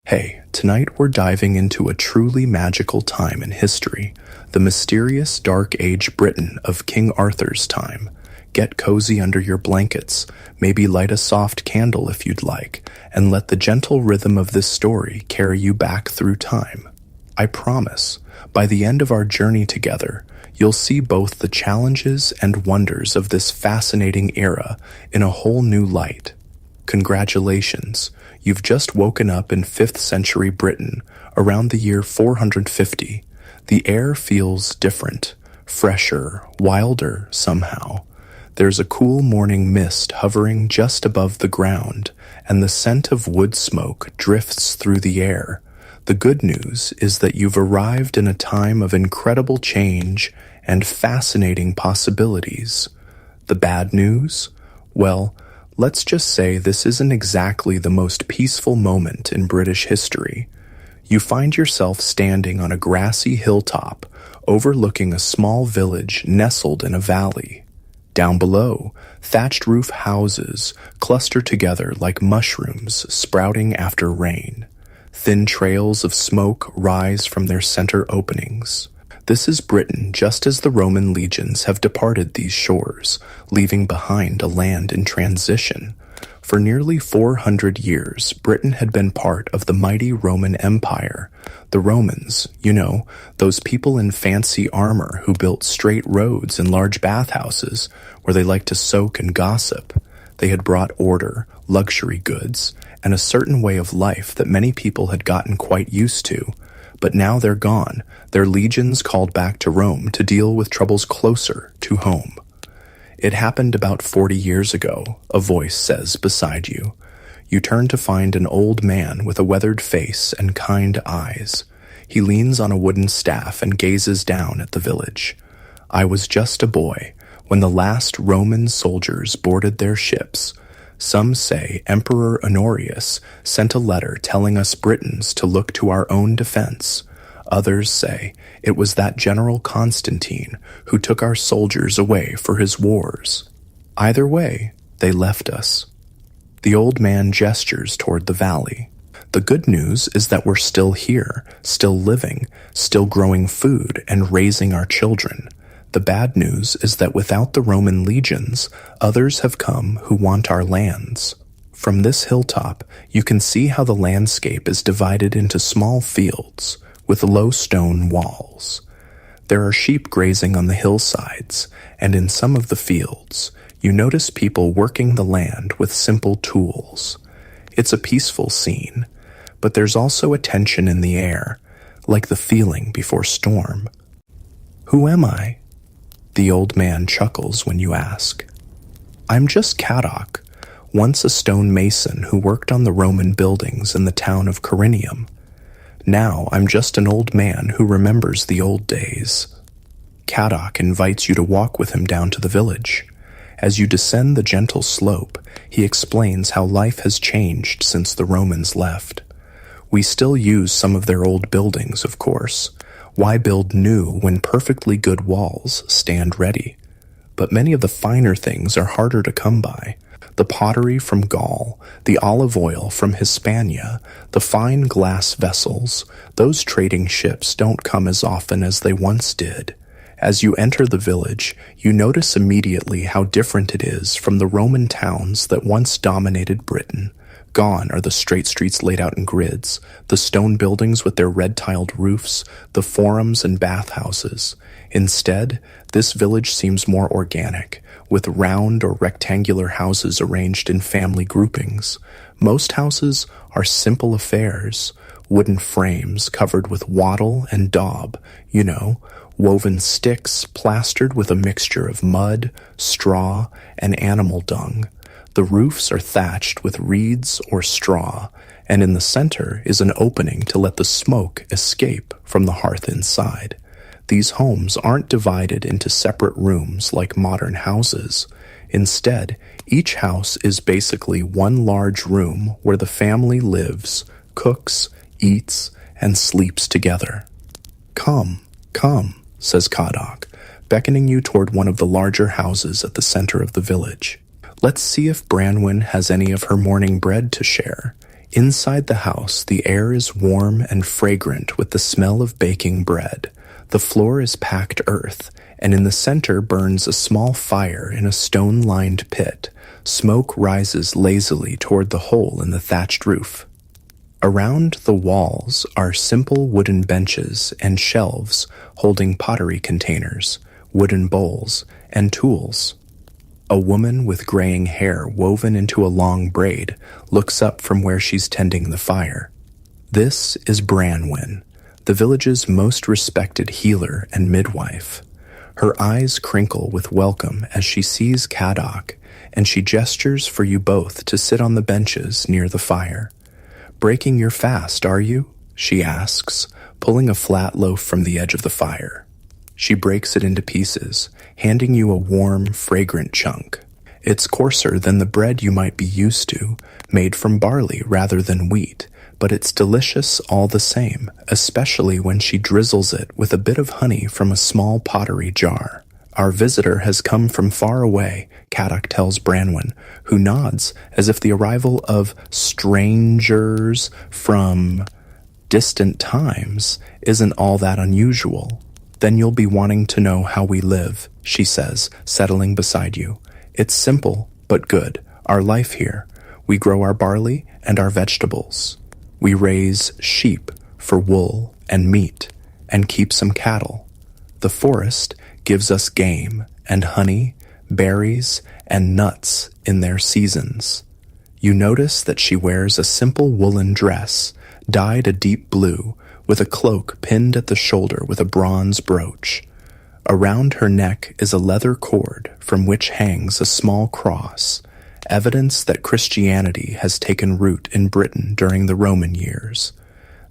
Hey, tonight we're diving into a truly magical time in history, the mysterious Dark Age Britain of King Arthur's time. Get cozy under your blankets, maybe light a soft candle if you'd like, and let the gentle rhythm of this story carry you back through time. I promise, by the end of our journey together, you'll see both the challenges and wonders of this fascinating era in a whole new light. Congratulations, you've just woken up in 5th century Britain, around the year 450. The air feels different, fresher, wilder somehow. There's a cool morning mist hovering just above the ground, and the scent of wood smoke drifts through the air. The good news is that you've arrived in a time of incredible change and fascinating possibilities. The bad news? Well, let's just say this isn't exactly the most peaceful moment in British history. You find yourself standing on a grassy hilltop, overlooking a small village nestled in a valley. Down below, thatched roof houses cluster together like mushrooms sprouting after rain. Thin trails of smoke rise from their center openings. This is Britain just as the Roman legions have departed these shores, leaving behind a land in transition. For nearly 400 years, Britain had been part of the mighty Roman Empire. The Romans, those people in fancy armor who built straight roads and large bathhouses where they liked to soak and gossip. They had brought order, luxury goods, and a certain way of life that many people had gotten quite used to. But now they're gone, their legions called back to Rome to deal with troubles closer to home. It happened about 40 years ago, a voice says beside you. You turn to find an old man with a weathered face and kind eyes. He leans on a wooden staff and gazes down at the village. I was just a boy when the last Roman soldiers boarded their ships. Some say Emperor Honorius sent a letter telling us Britons to look to our own defense. Others say it was that General Constantine who took our soldiers away for his wars. Either way, they left us. The old man gestures toward the valley. The good news is that we're still here, still living, still growing food and raising our children. The bad news is that without the Roman legions, others have come who want our lands. From this hilltop, you can see how the landscape is divided into small fields with low stone walls. There are sheep grazing on the hillsides, and in some of the fields, you notice people working the land with simple tools. It's a peaceful scene, but there's also a tension in the air, like the feeling before storm. Who am I? The old man chuckles when you ask. I'm just Caddoc, once a stone mason who worked on the Roman buildings in the town of Corinium. Now I'm just an old man who remembers the old days. Caddoc invites you to walk with him down to the village. As you descend the gentle slope, he explains how life has changed since the Romans left. We still use some of their old buildings, of course. Why build new when perfectly good walls stand ready? But many of the finer things are harder to come by. The pottery from Gaul, the olive oil from Hispania, the fine glass vessels, those trading ships don't come as often as they once did. As you enter the village, you notice immediately how different it is from the Roman towns that once dominated Britain. Gone are the straight streets laid out in grids, the stone buildings with their red-tiled roofs, the forums and bathhouses. Instead, this village seems more organic, with round or rectangular houses arranged in family groupings. Most houses are simple affairs, wooden frames covered with wattle and daub, woven sticks plastered with a mixture of mud, straw, and animal dung. The roofs are thatched with reeds or straw, and in the center is an opening to let the smoke escape from the hearth inside. These homes aren't divided into separate rooms like modern houses. Instead, each house is basically one large room where the family lives, cooks, eats, and sleeps together. Come, says Caddoc, beckoning you toward one of the larger houses at the center of the village. Let's see if Branwen has any of her morning bread to share. Inside the house, the air is warm and fragrant with the smell of baking bread. The floor is packed earth, and in the center burns a small fire in a stone-lined pit. Smoke rises lazily toward the hole in the thatched roof. Around the walls are simple wooden benches and shelves holding pottery containers, wooden bowls, and tools. A woman with graying hair woven into a long braid looks up from where she's tending the fire. This is Branwen, the village's most respected healer and midwife. Her eyes crinkle with welcome as she sees Kadok, and she gestures for you both to sit on the benches near the fire. "Breaking your fast, are you?" she asks, pulling a flat loaf from the edge of the fire. She breaks it into pieces, handing you a warm, fragrant chunk. It's coarser than the bread you might be used to, made from barley rather than wheat, but it's delicious all the same, especially when she drizzles it with a bit of honey from a small pottery jar. "Our visitor has come from far away," Kadok tells Branwen, who nods as if the arrival of strangers from distant times isn't all that unusual. "Then you'll be wanting to know how we live," she says, settling beside you. "It's simple, but good. Our life here. We grow our barley and our vegetables. We raise sheep for wool and meat, and keep some cattle. The forest gives us game and honey, berries, and nuts in their seasons." You notice that she wears a simple woolen dress, dyed a deep blue, with a cloak pinned at the shoulder with a bronze brooch. Around her neck is a leather cord from which hangs a small cross, evidence that Christianity has taken root in Britain during the Roman years.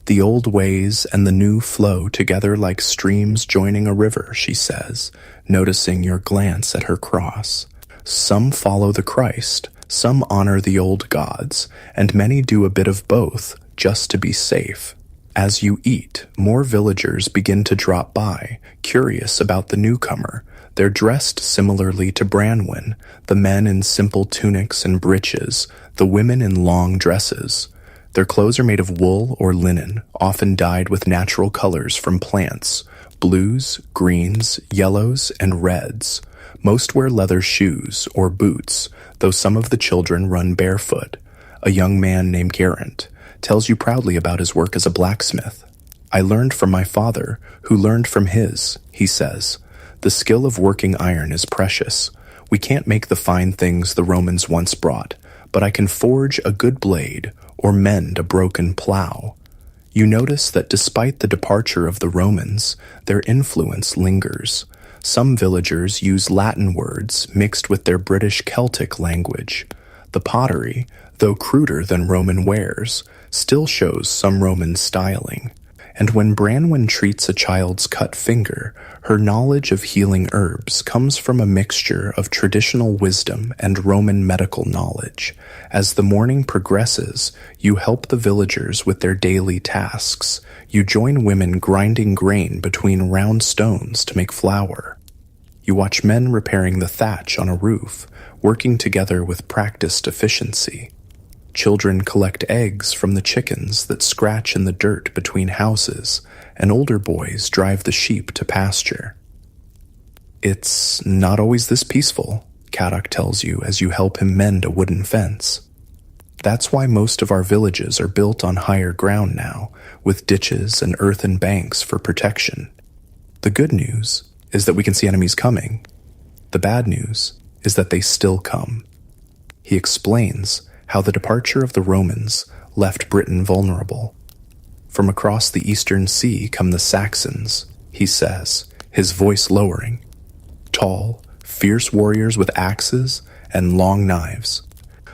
"The old ways and the new flow together like streams joining a river," she says, noticing your glance at her cross. "Some follow the Christ, some honor the old gods, and many do a bit of both, just to be safe." As you eat, more villagers begin to drop by, curious about the newcomer. They're dressed similarly to Branwen, the men in simple tunics and breeches, the women in long dresses. Their clothes are made of wool or linen, often dyed with natural colors from plants, blues, greens, yellows, and reds. Most wear leather shoes or boots, though some of the children run barefoot. A young man named Garant tells you proudly about his work as a blacksmith. "I learned from my father, who learned from his," he says. "The skill of working iron is precious. We can't make the fine things the Romans once brought, but I can forge a good blade or mend a broken plow." You notice that despite the departure of the Romans, their influence lingers. Some villagers use Latin words mixed with their British Celtic language. The pottery, though cruder than Roman wares, still shows some Roman styling. And when Branwen treats a child's cut finger, her knowledge of healing herbs comes from a mixture of traditional wisdom and Roman medical knowledge. As the morning progresses, you help the villagers with their daily tasks. You join women grinding grain between round stones to make flour. You watch men repairing the thatch on a roof, working together with practiced efficiency. Children collect eggs from the chickens that scratch in the dirt between houses, and older boys drive the sheep to pasture. "It's not always this peaceful," Kadok tells you as you help him mend a wooden fence. "That's why most of our villages are built on higher ground now, with ditches and earthen banks for protection. The good news is that we can see enemies coming. The bad news is that they still come." He explains how the departure of the Romans left Britain vulnerable. "From across the eastern sea come the Saxons," he says, his voice lowering. "Tall, fierce warriors with axes and long knives.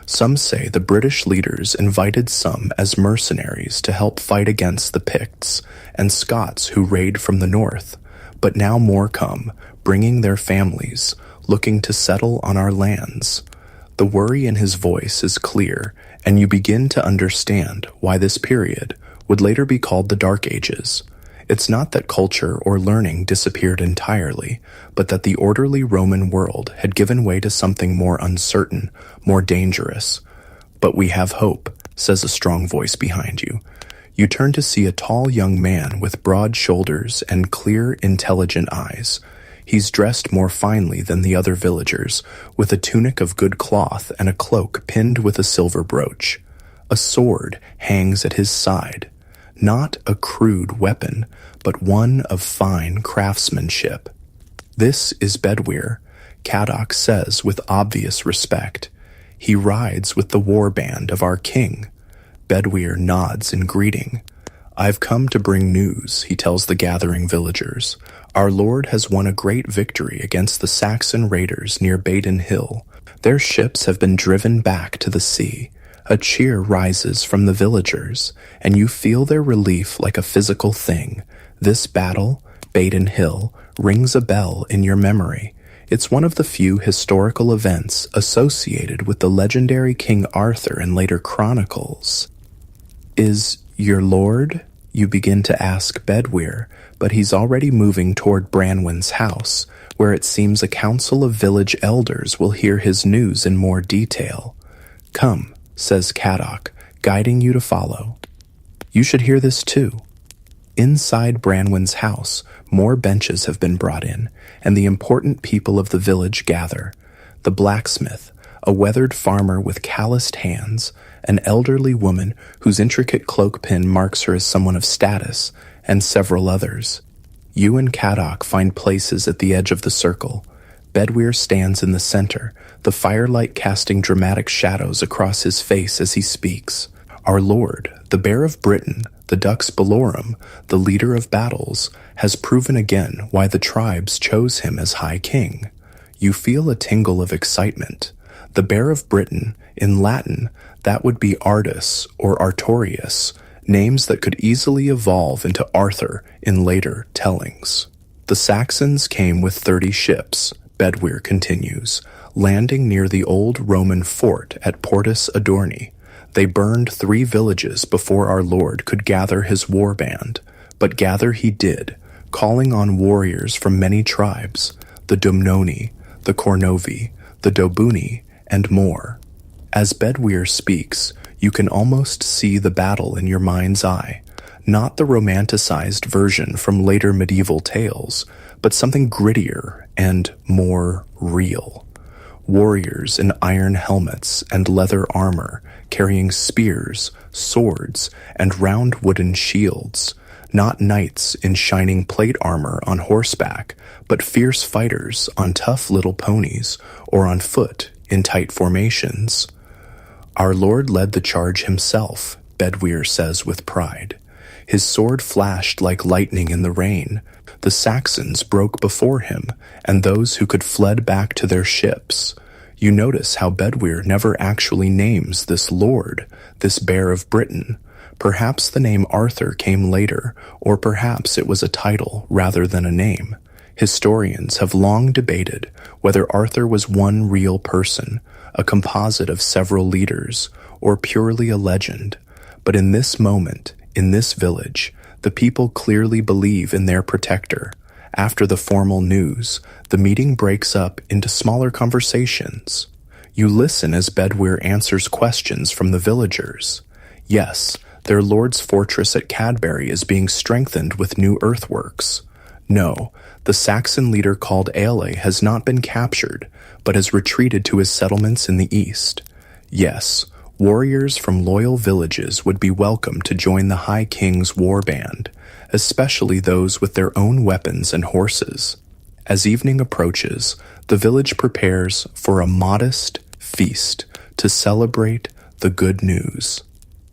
Some say the British leaders invited some as mercenaries to help fight against the Picts and Scots who raid from the north, but now more come, bringing their families, looking to settle on our lands." The worry in his voice is clear, and you begin to understand why this period would later be called the Dark Ages. It's not that culture or learning disappeared entirely, but that the orderly Roman world had given way to something more uncertain, more dangerous. "But we have hope," says a strong voice behind you. You turn to see a tall young man with broad shoulders and clear, intelligent eyes. He's dressed more finely than the other villagers, with a tunic of good cloth and a cloak pinned with a silver brooch. A sword hangs at his side. Not a crude weapon, but one of fine craftsmanship. "This is Bedwyr," Caddoc says with obvious respect. "He rides with the war band of our king." Bedwyr nods in greeting. "I've come to bring news," he tells the gathering villagers. "Our lord has won a great victory against the Saxon raiders near Baden Hill. Their ships have been driven back to the sea. A cheer rises from the villagers, and you feel their relief like a physical thing. This battle, Baden Hill, rings a bell in your memory. It's one of the few historical events associated with the legendary King Arthur in later chronicles." "Is your lord?" you begin to ask Bedwyr, but he's already moving toward Branwen's house, where it seems a council of village elders will hear his news in more detail. "Come," says Caddoc, guiding you to follow. "You should hear this too." Inside Branwen's house, more benches have been brought in, and the important people of the village gather. The blacksmith, a weathered farmer with calloused hands, an elderly woman whose intricate cloak pin marks her as someone of status, and several others. You and Caddoc find places at the edge of the circle. Bedwyr stands in the center, the firelight casting dramatic shadows across his face as he speaks. Our lord, the Bear of Britain, the Dux Bellorum, the leader of battles, has proven again why the tribes chose him as High King. You feel a tingle of excitement. The Bear of Britain, in Latin, that would be Ardus or Artorius, names that could easily evolve into Arthur in later tellings. "The Saxons came with 30 ships," Bedwyr continues, landing near the old Roman fort at Portus Adorni. "They burned 3 villages before our lord could gather his war band, but gather he did, calling on warriors from many tribes, the Dumnoni, the Cornovi, the Dobuni, and more." As Bedwyr speaks, you can almost see the battle in your mind's eye, not the romanticized version from later medieval tales, but something grittier and more real. Warriors in iron helmets and leather armor, carrying spears, swords, and round wooden shields. Not knights in shining plate armor on horseback, but fierce fighters on tough little ponies or on foot in tight formations. "Our lord led the charge himself," Bedwyr says with pride. "His sword flashed like lightning in the rain. The Saxons broke before him, and those who could fled back to their ships." You notice how Bedwyr never actually names this lord, this Bear of Britain. Perhaps the name Arthur came later, or perhaps it was a title rather than a name. Historians have long debated whether Arthur was one real person, a composite of several leaders, or purely a legend. But in this moment, in this village, the people clearly believe in their protector. After the formal news, the meeting breaks up into smaller conversations. You listen as Bedwyr answers questions from the villagers. Yes, their lord's fortress at Cadbury is being strengthened with new earthworks. No, the Saxon leader called Aelle has not been captured, but has retreated to his settlements in the east. Yes, warriors from loyal villages would be welcome to join the High King's war band, especially those with their own weapons and horses. As evening approaches, the village prepares for a modest feast to celebrate the good news.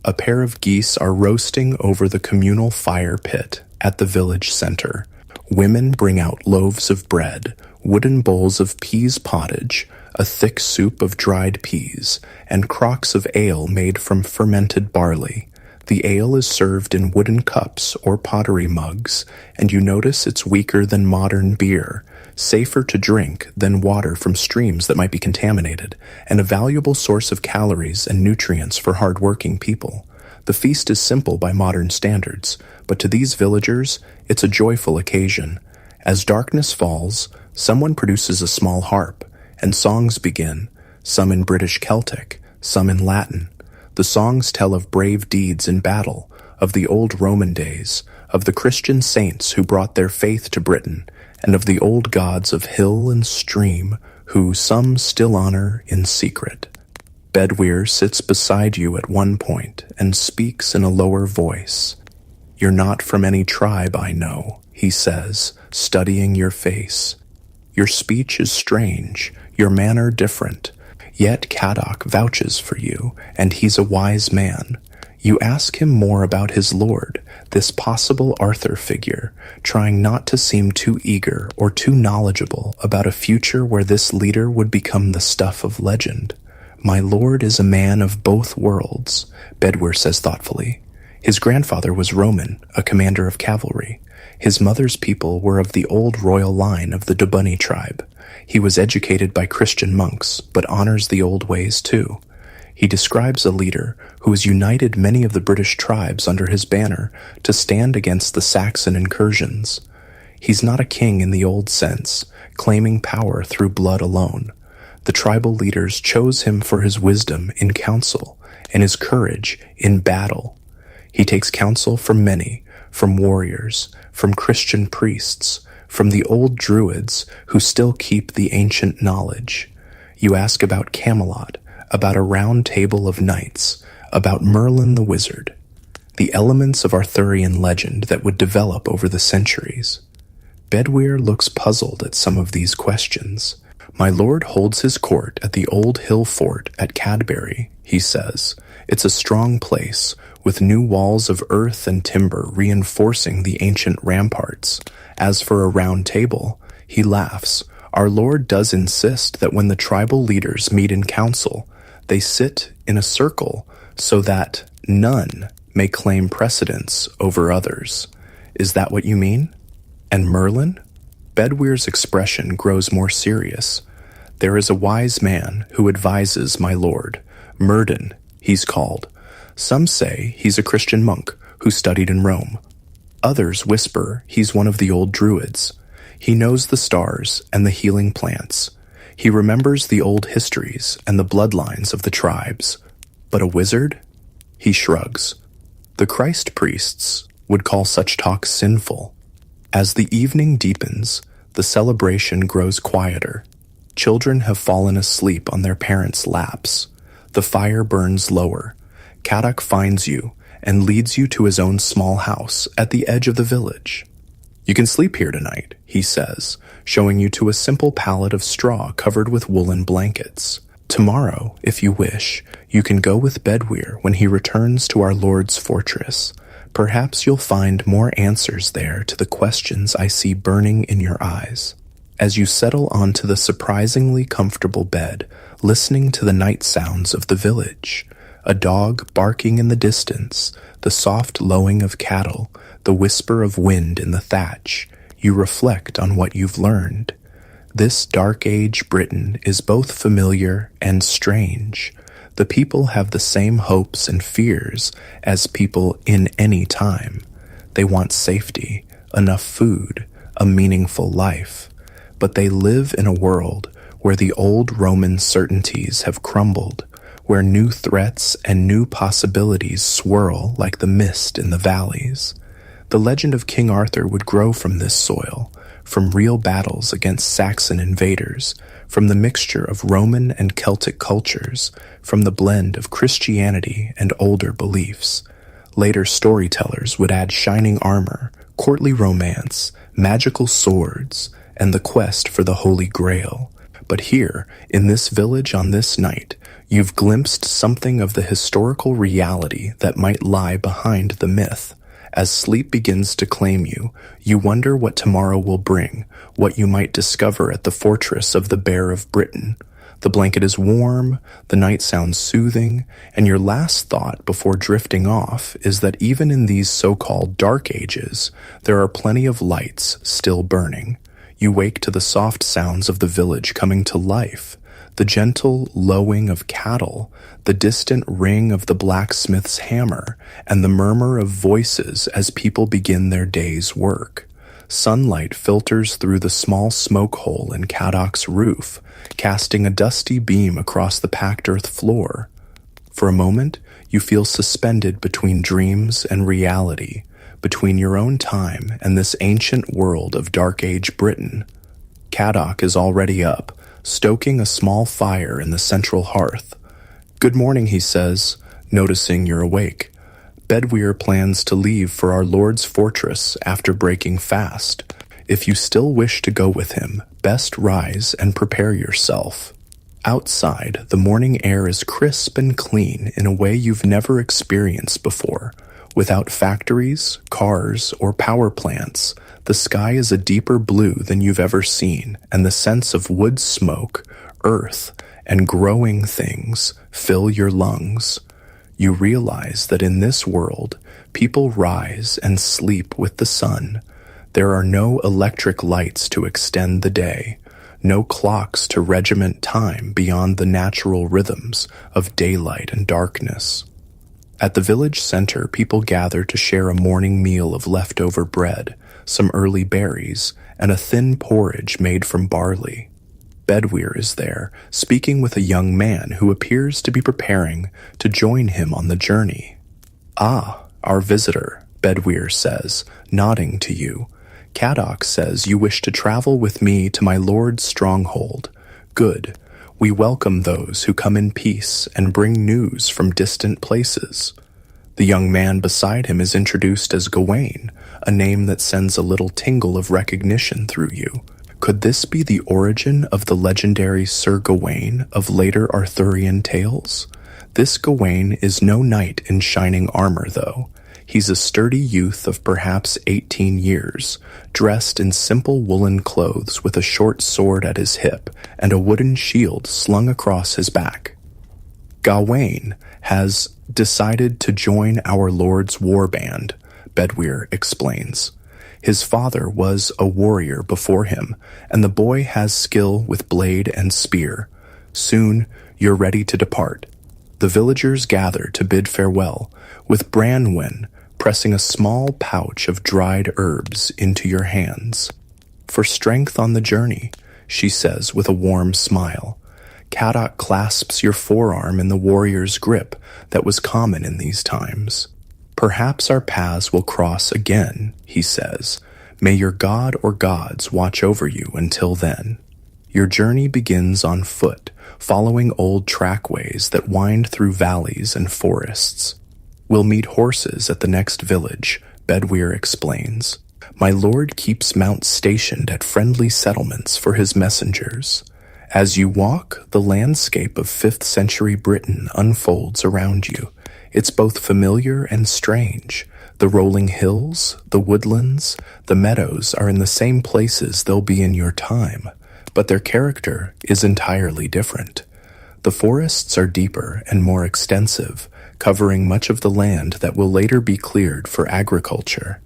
A pair of geese are roasting over the communal fire pit at the village center. Women bring out loaves of bread, wooden bowls of peas pottage, a thick soup of dried peas, and crocks of ale made from fermented barley. The ale is served in wooden cups or pottery mugs, and you notice it's weaker than modern beer, safer to drink than water from streams that might be contaminated, and a valuable source of calories and nutrients for hard-working people. The feast is simple by modern standards, but to these villagers, it's a joyful occasion. As darkness falls, someone produces a small harp, and songs begin, some in British Celtic, some in Latin. The songs tell of brave deeds in battle, of the old Roman days, of the Christian saints who brought their faith to Britain, and of the old gods of hill and stream, who some still honor in secret. Bedwyr sits beside you at one point and speaks in a lower voice. "You're not from any tribe, I know," he says, studying your face. "Your speech is strange, your manner different, yet Kadok vouches for you, and he's a wise man. You ask him more about his lord, this possible Arthur figure, trying not to seem too eager or too knowledgeable about a future where this leader would become the stuff of legend. My lord is a man of both worlds," Bedwyr says thoughtfully. His grandfather was Roman, a commander of cavalry. His mother's people were of the old royal line of the Dobunni tribe. He was educated by Christian monks, but honors the old ways too. He describes a leader who has united many of the British tribes under his banner to stand against the Saxon incursions. He's not a king in the old sense, claiming power through blood alone. The tribal leaders chose him for his wisdom in council and his courage in battle. He takes counsel from many, from warriors, from Christian priests, from the old druids who still keep the ancient knowledge. You ask about Camelot, about a round table of knights, about Merlin the wizard, the elements of Arthurian legend that would develop over the centuries. Bedwyr looks puzzled at some of these questions. "My lord holds his court at the old hill fort at Cadbury," he says. "It's a strong place, with new walls of earth and timber reinforcing the ancient ramparts. As for a round table," he laughs, "our lord does insist that when the tribal leaders meet in council, they sit in a circle so that none may claim precedence over others. Is that what you mean? And Merlin?" Bedwyr's expression grows more serious. "There is a wise man who advises my lord. Myrddin, he's called. Some say he's a Christian monk who studied in Rome. Others whisper he's one of the old druids. He knows the stars and the healing plants. He remembers the old histories and the bloodlines of the tribes. But a wizard?" He shrugs. "The Christ priests would call such talk sinful." As the evening deepens, the celebration grows quieter. Children have fallen asleep on their parents' laps. The fire burns lower. Kadok finds you and leads you to his own small house at the edge of the village. "You can sleep here tonight," he says, showing you to a simple pallet of straw covered with woolen blankets. "Tomorrow, if you wish, you can go with Bedwyr when he returns to our lord's fortress. Perhaps you'll find more answers there to the questions I see burning in your eyes." As you settle onto the surprisingly comfortable bed, listening to the night sounds of the village, a dog barking in the distance, the soft lowing of cattle, the whisper of wind in the thatch, you reflect on what you've learned. This Dark Age Britain is both familiar and strange. The people have the same hopes and fears as people in any time. They want safety, enough food, a meaningful life. But they live in a world where the old Roman certainties have crumbled, where new threats and new possibilities swirl like the mist in the valleys. The legend of King Arthur would grow from this soil, from real battles against Saxon invaders, from the mixture of Roman and Celtic cultures, from the blend of Christianity and older beliefs. Later storytellers would add shining armor, courtly romance, magical swords, and the quest for the Holy Grail. But here, in this village on this night, you've glimpsed something of the historical reality that might lie behind the myth. As sleep begins to claim you, you wonder what tomorrow will bring, what you might discover at the fortress of the Bear of Britain. The blanket is warm, the night sounds soothing, and your last thought before drifting off is that even in these so-called dark ages, there are plenty of lights still burning. You wake to the soft sounds of the village coming to life, the gentle lowing of cattle, the distant ring of the blacksmith's hammer, and the murmur of voices as people begin their day's work. Sunlight filters through the small smoke hole in Kadok's roof, casting a dusty beam across the packed earth floor. For a moment, You feel suspended between dreams and reality, between your own time and this ancient world of Dark Age Britain. Caddock is already up, stoking a small fire in the central hearth. "Good morning," he says, noticing you're awake. "Bedwyr plans to leave for our Lord's fortress after breaking fast. If you still wish to go with him, best rise and prepare yourself." Outside, the morning air is crisp and clean in a way you've never experienced before. Without factories, cars, or power plants, the sky is a deeper blue than you've ever seen, and the sense of wood smoke, earth, and growing things fill your lungs. You realize that in this world, people rise and sleep with the sun. There are no electric lights to extend the day, no clocks to regiment time beyond the natural rhythms of daylight and darkness. At the village center, people gather to share a morning meal of leftover bread, some early berries, and a thin porridge made from barley. Bedwyr is there, speaking with a young man who appears to be preparing to join him on the journey. "Ah, our visitor," Bedwyr says, nodding to you. "Caddock says you wish to travel with me to my lord's stronghold. Good. We welcome those who come in peace and bring news from distant places." The young man beside him is introduced as Gawain, a name that sends a little tingle of recognition through you. Could this be the origin of the legendary Sir Gawain of later Arthurian tales? This Gawain is no knight in shining armor, though. He's a sturdy youth of perhaps 18 years, dressed in simple woolen clothes with a short sword at his hip and a wooden shield slung across his back. Gawain has decided to join our Lord's war band, Bedwyr explains. His father was a warrior before him, and the boy has skill with blade and spear. Soon, you're ready to depart. The villagers gather to bid farewell, with Branwen pressing a small pouch of dried herbs into your hands. "For strength on the journey," she says with a warm smile. Caddock clasps your forearm in the warrior's grip that was common in these times. "Perhaps our paths will cross again," he says. "May your god or gods watch over you until then." Your journey begins on foot, following old trackways that wind through valleys and forests. "We'll meet horses at the next village," Bedwyr explains. "My lord keeps mounts stationed at friendly settlements for his messengers." As you walk, the landscape of 5th century Britain unfolds around you. It's both familiar and strange. The rolling hills, the woodlands, the meadows are in the same places they'll be in your time, but their character is entirely different. The forests are deeper and more extensive, covering much of the land that will later be cleared for agriculture.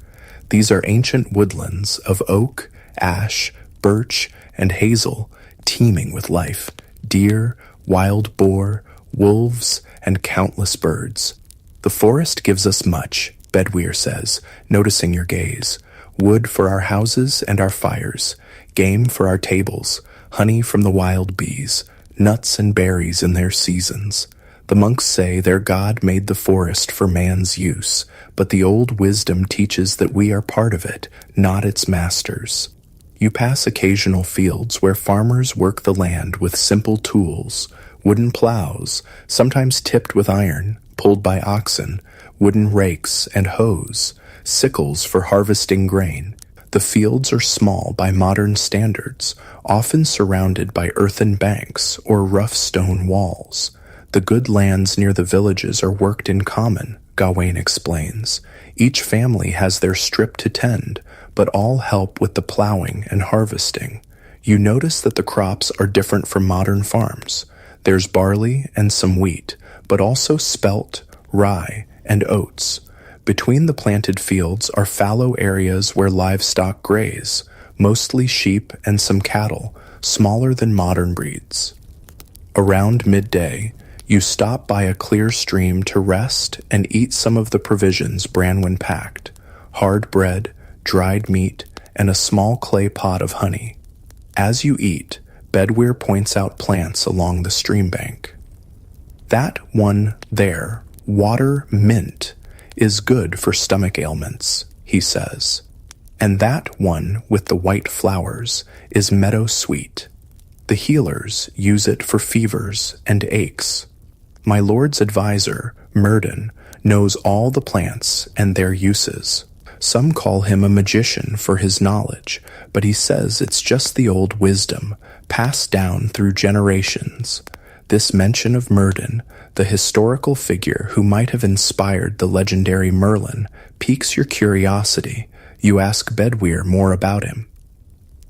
These are ancient woodlands of oak, ash, birch, and hazel, teeming with life: deer, wild boar, wolves, and countless birds. "The forest gives us much," Bedwyr says, noticing your gaze. "Wood for our houses and our fires, game for our tables, honey from the wild bees, nuts and berries in their seasons. The monks say their God made the forest for man's use, but the old wisdom teaches that we are part of it, not its masters." You pass occasional fields where farmers work the land with simple tools: wooden plows, sometimes tipped with iron, pulled by oxen, wooden rakes and hoes, sickles for harvesting grain. The fields are small by modern standards, often surrounded by earthen banks or rough stone walls. The good lands near the villages are worked in common, Gawain explains. Each family has their strip to tend, but all help with the plowing and harvesting. You notice that the crops are different from modern farms. There's barley and some wheat, but also spelt, rye, and oats. Between the planted fields are fallow areas where livestock graze, mostly sheep and some cattle, smaller than modern breeds. Around midday, you stop by a clear stream to rest and eat some of the provisions Branwen packed: hard bread, dried meat, and a small clay pot of honey. As you eat, Bedwyr points out plants along the stream bank. "That one there," "Water mint is good for stomach ailments," he says, "and that one with the white flowers is meadow sweet. The healers use it for fevers and aches. My lord's adviser, Murden, knows all the plants and their uses. Some call him a magician for his knowledge, but he says it's just the old wisdom, passed down through generations. This mention of Murden, the historical figure who might have inspired the legendary Merlin, piques your curiosity. You ask Bedwyr more about him.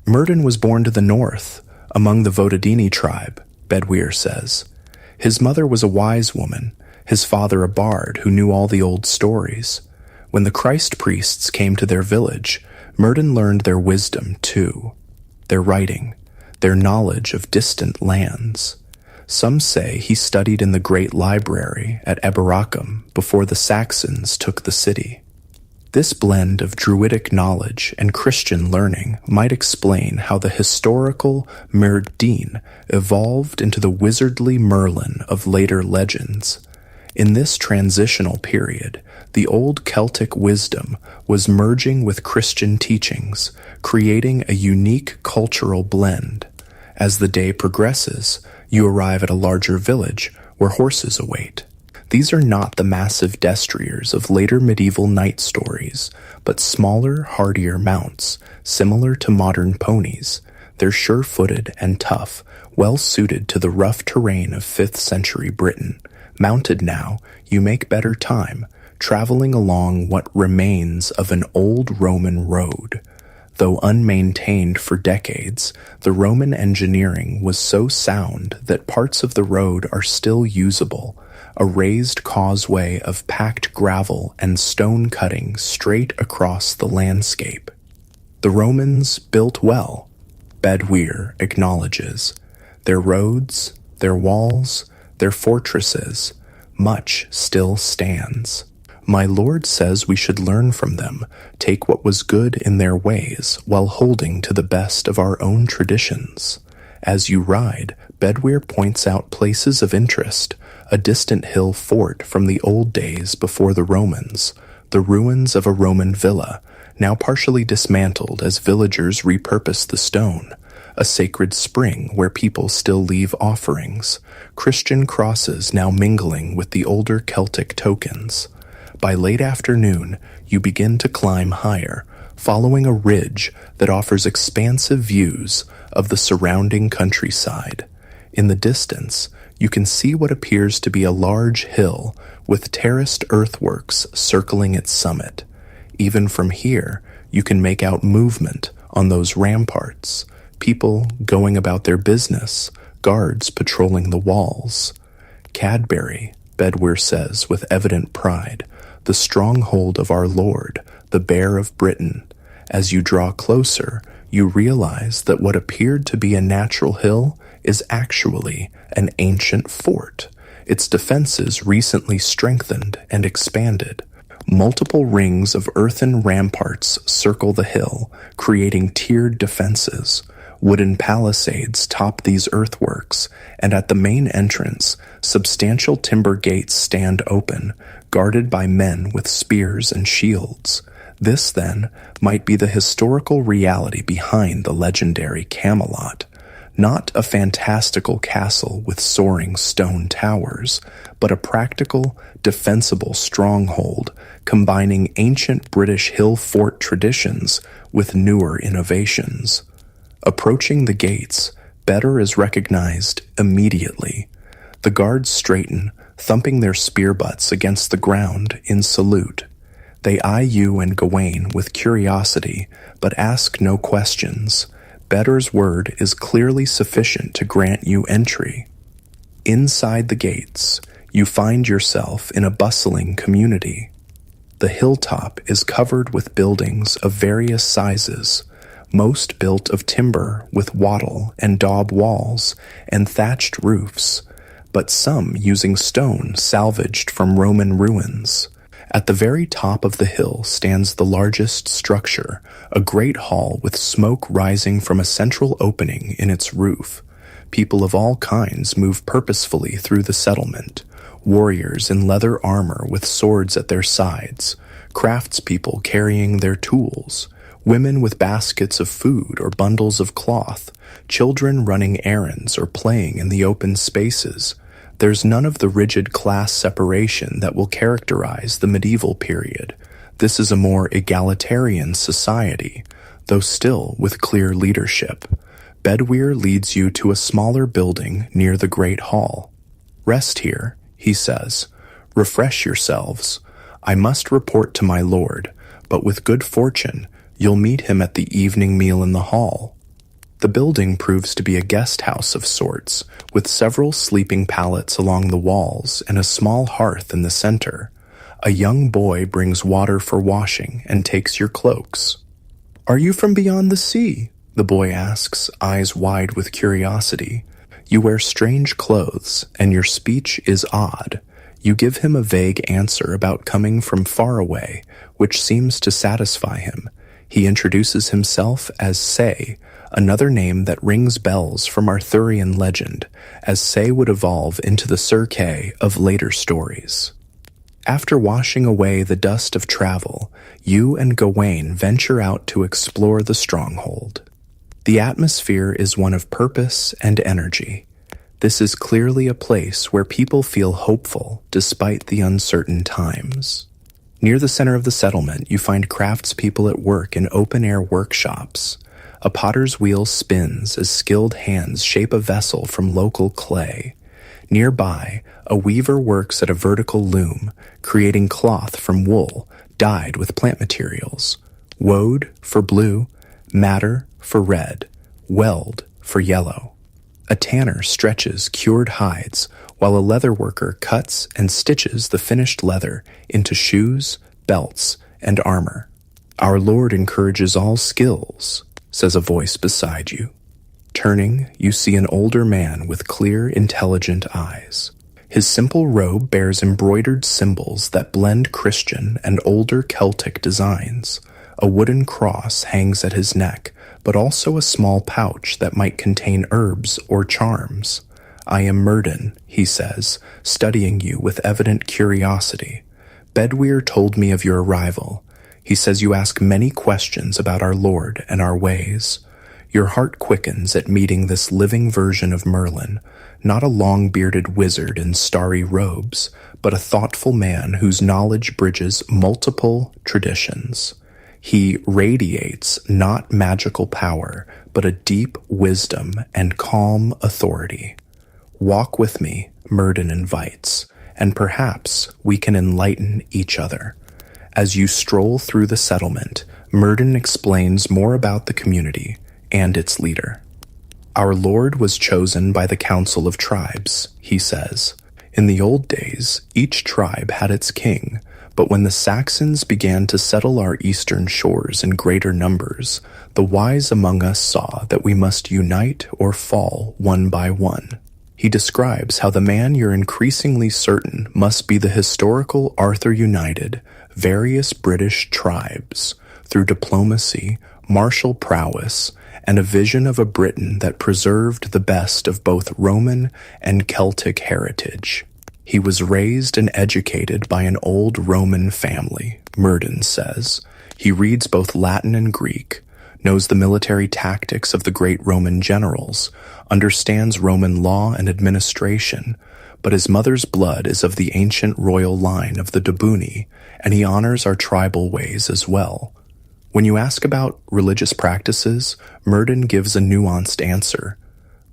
Murden was born to the north, among the Vodadini tribe, Bedwyr says. His mother was a wise woman, his father a bard who knew all the old stories. When the Christ priests came to their village, Murden learned their wisdom too, their writing, their knowledge of distant lands. Some say he studied in the great library at Eberacum before the Saxons took the city. This blend of Druidic knowledge and Christian learning might explain how the historical Myrddin evolved into the wizardly Merlin of later legends. In this transitional period, the old Celtic wisdom was merging with Christian teachings, creating a unique cultural blend. As the day progresses, you arrive at a larger village where horses await. These are not the massive destriers of later medieval knight stories, but smaller, hardier mounts, similar to modern ponies. They're sure-footed and tough, well-suited to the rough terrain of 5th century Britain. Mounted now, you make better time, traveling along what remains of an old Roman road. Though unmaintained for decades, the Roman engineering was so sound that parts of the road are still usable, a raised causeway of packed gravel and stone cutting straight across the landscape. The Romans built well, Bedwyr acknowledges. Their roads, their walls, their fortresses, much still stands. My lord says we should learn from them, take what was good in their ways, while holding to the best of our own traditions. As you ride, Bedwyr points out places of interest, a distant hill fort from the old days before the Romans, the ruins of a Roman villa, now partially dismantled as villagers repurpose the stone, a sacred spring where people still leave offerings, Christian crosses now mingling with the older Celtic tokens. By late afternoon, you begin to climb higher, following a ridge that offers expansive views of the surrounding countryside. In the distance, you can see what appears to be a large hill with terraced earthworks circling its summit. Even from here, you can make out movement on those ramparts, people going about their business, guards patrolling the walls. Cadbury, Bedwyr says with evident pride, the stronghold of our Lord, the Bear of Britain. As you draw closer, you realize that what appeared to be a natural hill is actually an ancient fort, its defenses recently strengthened and expanded. Multiple rings of earthen ramparts circle the hill, creating tiered defenses. Wooden palisades top these earthworks, and at the main entrance, substantial timber gates stand open, guarded by men with spears and shields. This, then, might be the historical reality behind the legendary Camelot. Not a fantastical castle with soaring stone towers, but a practical, defensible stronghold combining ancient British hill fort traditions with newer innovations. Approaching the gates, Bedwyr is recognized immediately. The guards straighten, thumping their spear butts against the ground in salute. They eye you and Gawain with curiosity, but ask no questions. Bedwyr's word is clearly sufficient to grant you entry. Inside the gates, you find yourself in a bustling community. The hilltop is covered with buildings of various sizes, most built of timber with wattle and daub walls and thatched roofs, but some using stone salvaged from Roman ruins. At the very top of the hill stands the largest structure, a great hall with smoke rising from a central opening in its roof. People of all kinds move purposefully through the settlement. warriors in leather armor with swords at their sides, craftspeople carrying their tools, women with baskets of food or bundles of cloth, children running errands or playing in the open spaces. There's none of the rigid class separation that will characterize the medieval period. This is a more egalitarian society, though still with clear leadership. Bedwyr leads you to a smaller building near the Great Hall. "Rest here," he says. "Refresh yourselves. I must report to my lord, but with good fortune, you'll meet him at the evening meal in the hall." The building proves to be a guest house of sorts, with several sleeping pallets along the walls and a small hearth in the center. A young boy brings water for washing and takes your cloaks. "Are you from beyond the sea?" the boy asks, eyes wide with curiosity. You wear strange clothes, and your speech is odd. You give him a vague answer about coming from far away, which seems to satisfy him. He introduces himself as Say, another name that rings bells from Arthurian legend, as Say would evolve into the Sir Kay of later stories. After washing away the dust of travel, you and Gawain venture out to explore the stronghold. The atmosphere is one of purpose and energy. This is clearly a place where people feel hopeful despite the uncertain times. Near the center of the settlement, you find craftspeople at work in open-air workshops. A potter's wheel spins as skilled hands shape a vessel from local clay. Nearby, a weaver works at a vertical loom, creating cloth from wool dyed with plant materials. Wode for blue, madder for red, weld for yellow. A tanner stretches cured hides, while a leather worker cuts and stitches the finished leather into shoes, belts, and armor. "Our Lord encourages all skills," says a voice beside you. Turning, you see an older man with clear, intelligent eyes. His simple robe bears embroidered symbols that blend Christian and older Celtic designs. A wooden cross hangs at his neck, but also a small pouch that might contain herbs or charms. "I am Myrddin," he says, studying you with evident curiosity. "Bedwyr told me of your arrival. He says you ask many questions about our Lord and our ways. Your heart quickens at meeting this living version of Merlin, not a long-bearded wizard in starry robes, but a thoughtful man whose knowledge bridges multiple traditions. He radiates not magical power, but a deep wisdom and calm authority. Walk with me," Myrddin invites, "and perhaps we can enlighten each other." As you stroll through the settlement, Myrddin explains more about the community and its leader. "Our Lord was chosen by the Council of Tribes," he says. "In the old days, each tribe had its king, but when the Saxons began to settle our eastern shores in greater numbers, the wise among us saw that we must unite or fall one by one." He describes how the man you're increasingly certain must be the historical Arthur united various British tribes through diplomacy, martial prowess, and a vision of a Britain that preserved the best of both Roman and Celtic heritage. He was raised and educated by an old Roman family, Myrddin says. He reads both Latin and Greek, knows the military tactics of the great Roman generals, understands Roman law and administration, but his mother's blood is of the ancient royal line of the Dobuni, and he honors our tribal ways as well. When you ask about religious practices, Myrddin gives a nuanced answer.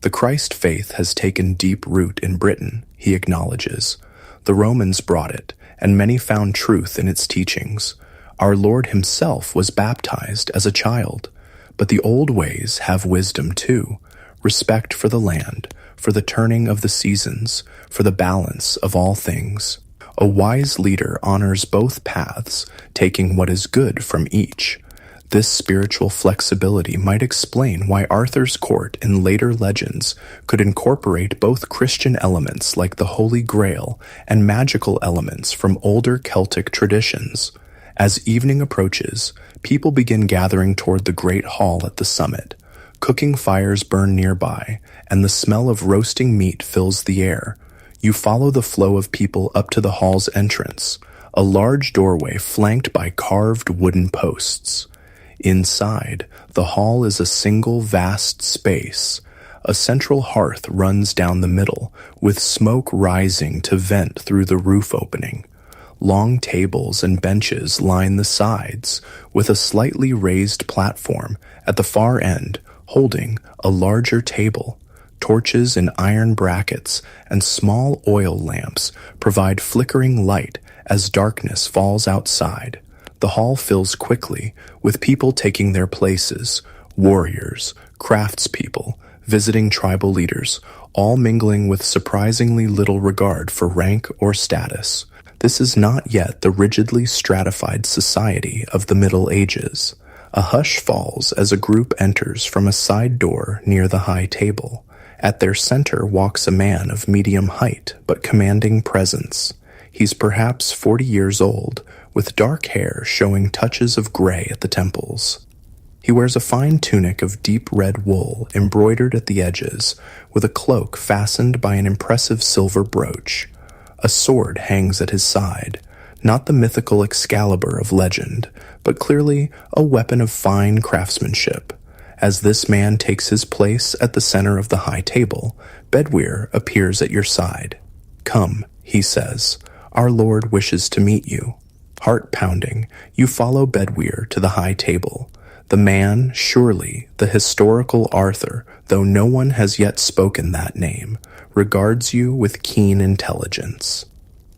"The Christ faith has taken deep root in Britain," he acknowledges. "The Romans brought it, and many found truth in its teachings. Our Lord himself was baptized as a child. But the old ways have wisdom too, respect for the land, for the turning of the seasons, for the balance of all things. A wise leader honors both paths, taking what is good from each. This spiritual flexibility might explain why Arthur's court in later legends could incorporate both Christian elements like the Holy Grail and magical elements from older Celtic traditions. As evening approaches, people begin gathering toward the great hall at the summit. Cooking fires burn nearby, and the smell of roasting meat fills the air. You follow the flow of people up to the hall's entrance, a large doorway flanked by carved wooden posts. Inside, the hall is a single vast space. A central hearth runs down the middle, with smoke rising to vent through the roof opening. Long tables and benches line the sides, with a slightly raised platform at the far end holding a larger table. Torches in iron brackets and small oil lamps provide flickering light as darkness falls outside. The hall fills quickly, with people taking their places, warriors, craftspeople, visiting tribal leaders, all mingling with surprisingly little regard for rank or status. This is not yet the rigidly stratified society of the Middle Ages. A hush falls as a group enters from a side door near the high table. At their center walks a man of medium height but commanding presence. He's perhaps 40 years old, with dark hair showing touches of gray at the temples. He wears a fine tunic of deep red wool embroidered at the edges, with a cloak fastened by an impressive silver brooch. A sword hangs at his side, not the mythical Excalibur of legend, but clearly a weapon of fine craftsmanship. As this man takes his place at the center of the high table, Bedwyr appears at your side. "Come," he says, "our Lord wishes to meet you." Heart-pounding, you follow Bedwyr to the high table. The man, surely the historical Arthur, though no one has yet spoken that name, regards you with keen intelligence.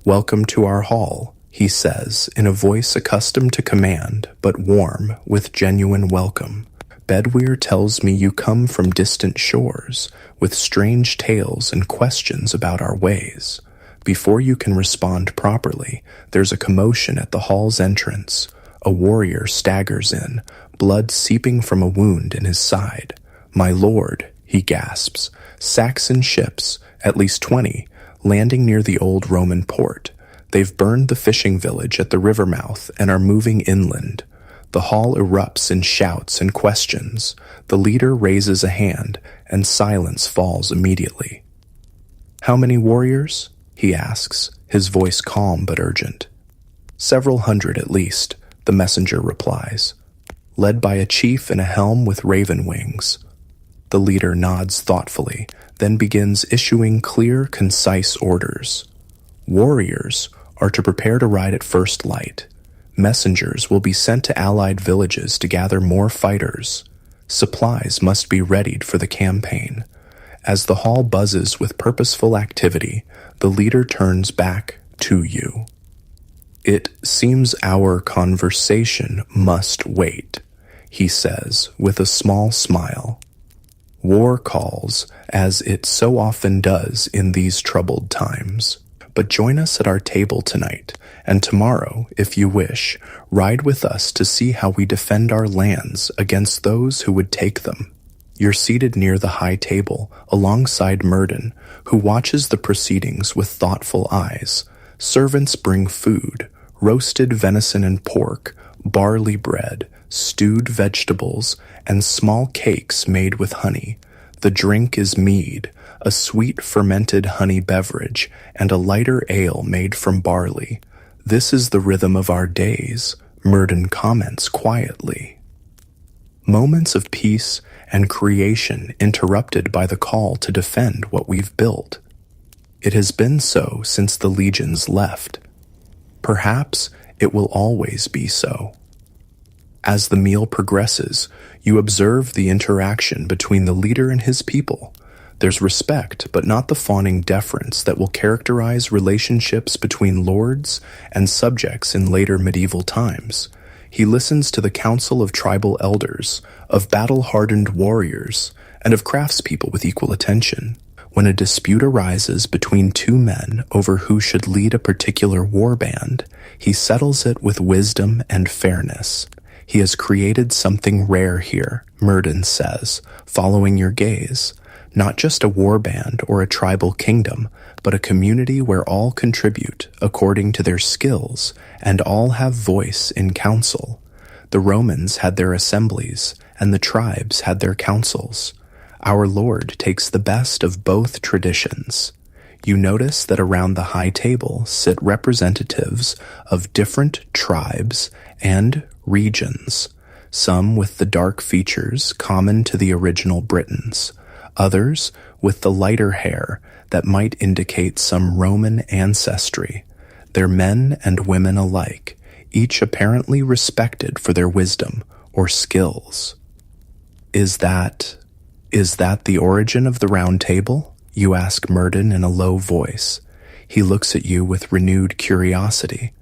"Welcome to our hall," he says, in a voice accustomed to command, but warm with genuine welcome. "Bedwyr tells me you come from distant shores, with strange tales and questions about our ways." Before you can respond properly, there's a commotion at the hall's entrance. A warrior staggers in, blood seeping from a wound in his side. "My lord," he gasps, "Saxon ships, at least 20, landing near the old Roman port. They've burned the fishing village at the river mouth and are moving inland." The hall erupts in shouts and questions. The leader raises a hand, and silence falls immediately. "How many warriors?" he asks, his voice calm but urgent. "Several hundred at least," the messenger replies. "Led by a chief in a helm with raven wings." The leader nods thoughtfully, then begins issuing clear, concise orders. Warriors are to prepare to ride at first light. Messengers will be sent to allied villages to gather more fighters. Supplies must be readied for the campaign. As the hall buzzes with purposeful activity, the leader turns back to you. "It seems our conversation must wait," he says with a small smile. "War calls, as it so often does in these troubled times. But join us at our table tonight, and tomorrow, if you wish, ride with us to see how we defend our lands against those who would take them." You're seated near the high table, alongside Myrddin, who watches the proceedings with thoughtful eyes. Servants bring food: roasted venison and pork, barley bread, stewed vegetables, and small cakes made with honey. The drink is mead, a sweet fermented honey beverage, and a lighter ale made from barley. "This is the rhythm of our days," Myrddin comments quietly. Moments of peace and creation interrupted by the call to defend what we've built. It has been so since the legions left. Perhaps it will always be so. As the meal progresses, you observe the interaction between the leader and his people. There's respect, but not the fawning deference that will characterize relationships between lords and subjects in later medieval times. He listens to the council of tribal elders, of battle-hardened warriors, and of craftspeople with equal attention. When a dispute arises between two men over who should lead a particular warband, he settles it with wisdom and fairness. "He has created something rare here," Myrddin says, following your gaze. "Not just a warband or a tribal kingdom, but a community where all contribute according to their skills and all have voice in council. The Romans had their assemblies, and the tribes had their councils. Our Lord takes the best of both traditions. You notice that around the high table sit representatives of different tribes and regions, some with the dark features common to the original Britons, others with the lighter hair that might indicate some Roman ancestry. They're men and women alike, each apparently respected for their wisdom or skills. Is that the origin of the Round Table? You ask Murden in a low voice. He looks at you with renewed curiosity.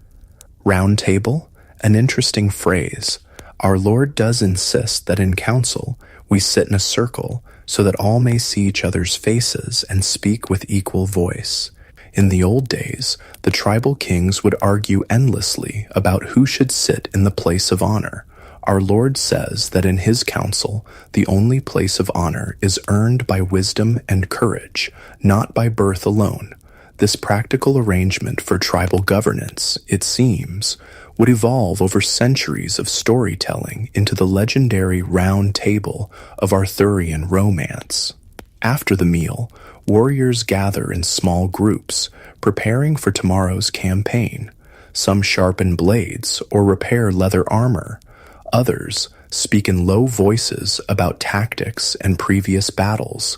Round Table? An interesting phrase. Our Lord does insist that in council we sit in a circle so that all may see each other's faces and speak with equal voice. In the old days, the tribal kings would argue endlessly about who should sit in the place of honor. Our Lord says that in his council, the only place of honor is earned by wisdom and courage, not by birth alone. This practical arrangement for tribal governance, it seems, would evolve over centuries of storytelling into the legendary Round Table of Arthurian romance. After the meal, warriors gather in small groups, preparing for tomorrow's campaign. Some sharpen blades or repair leather armor. Others speak in low voices about tactics and previous battles.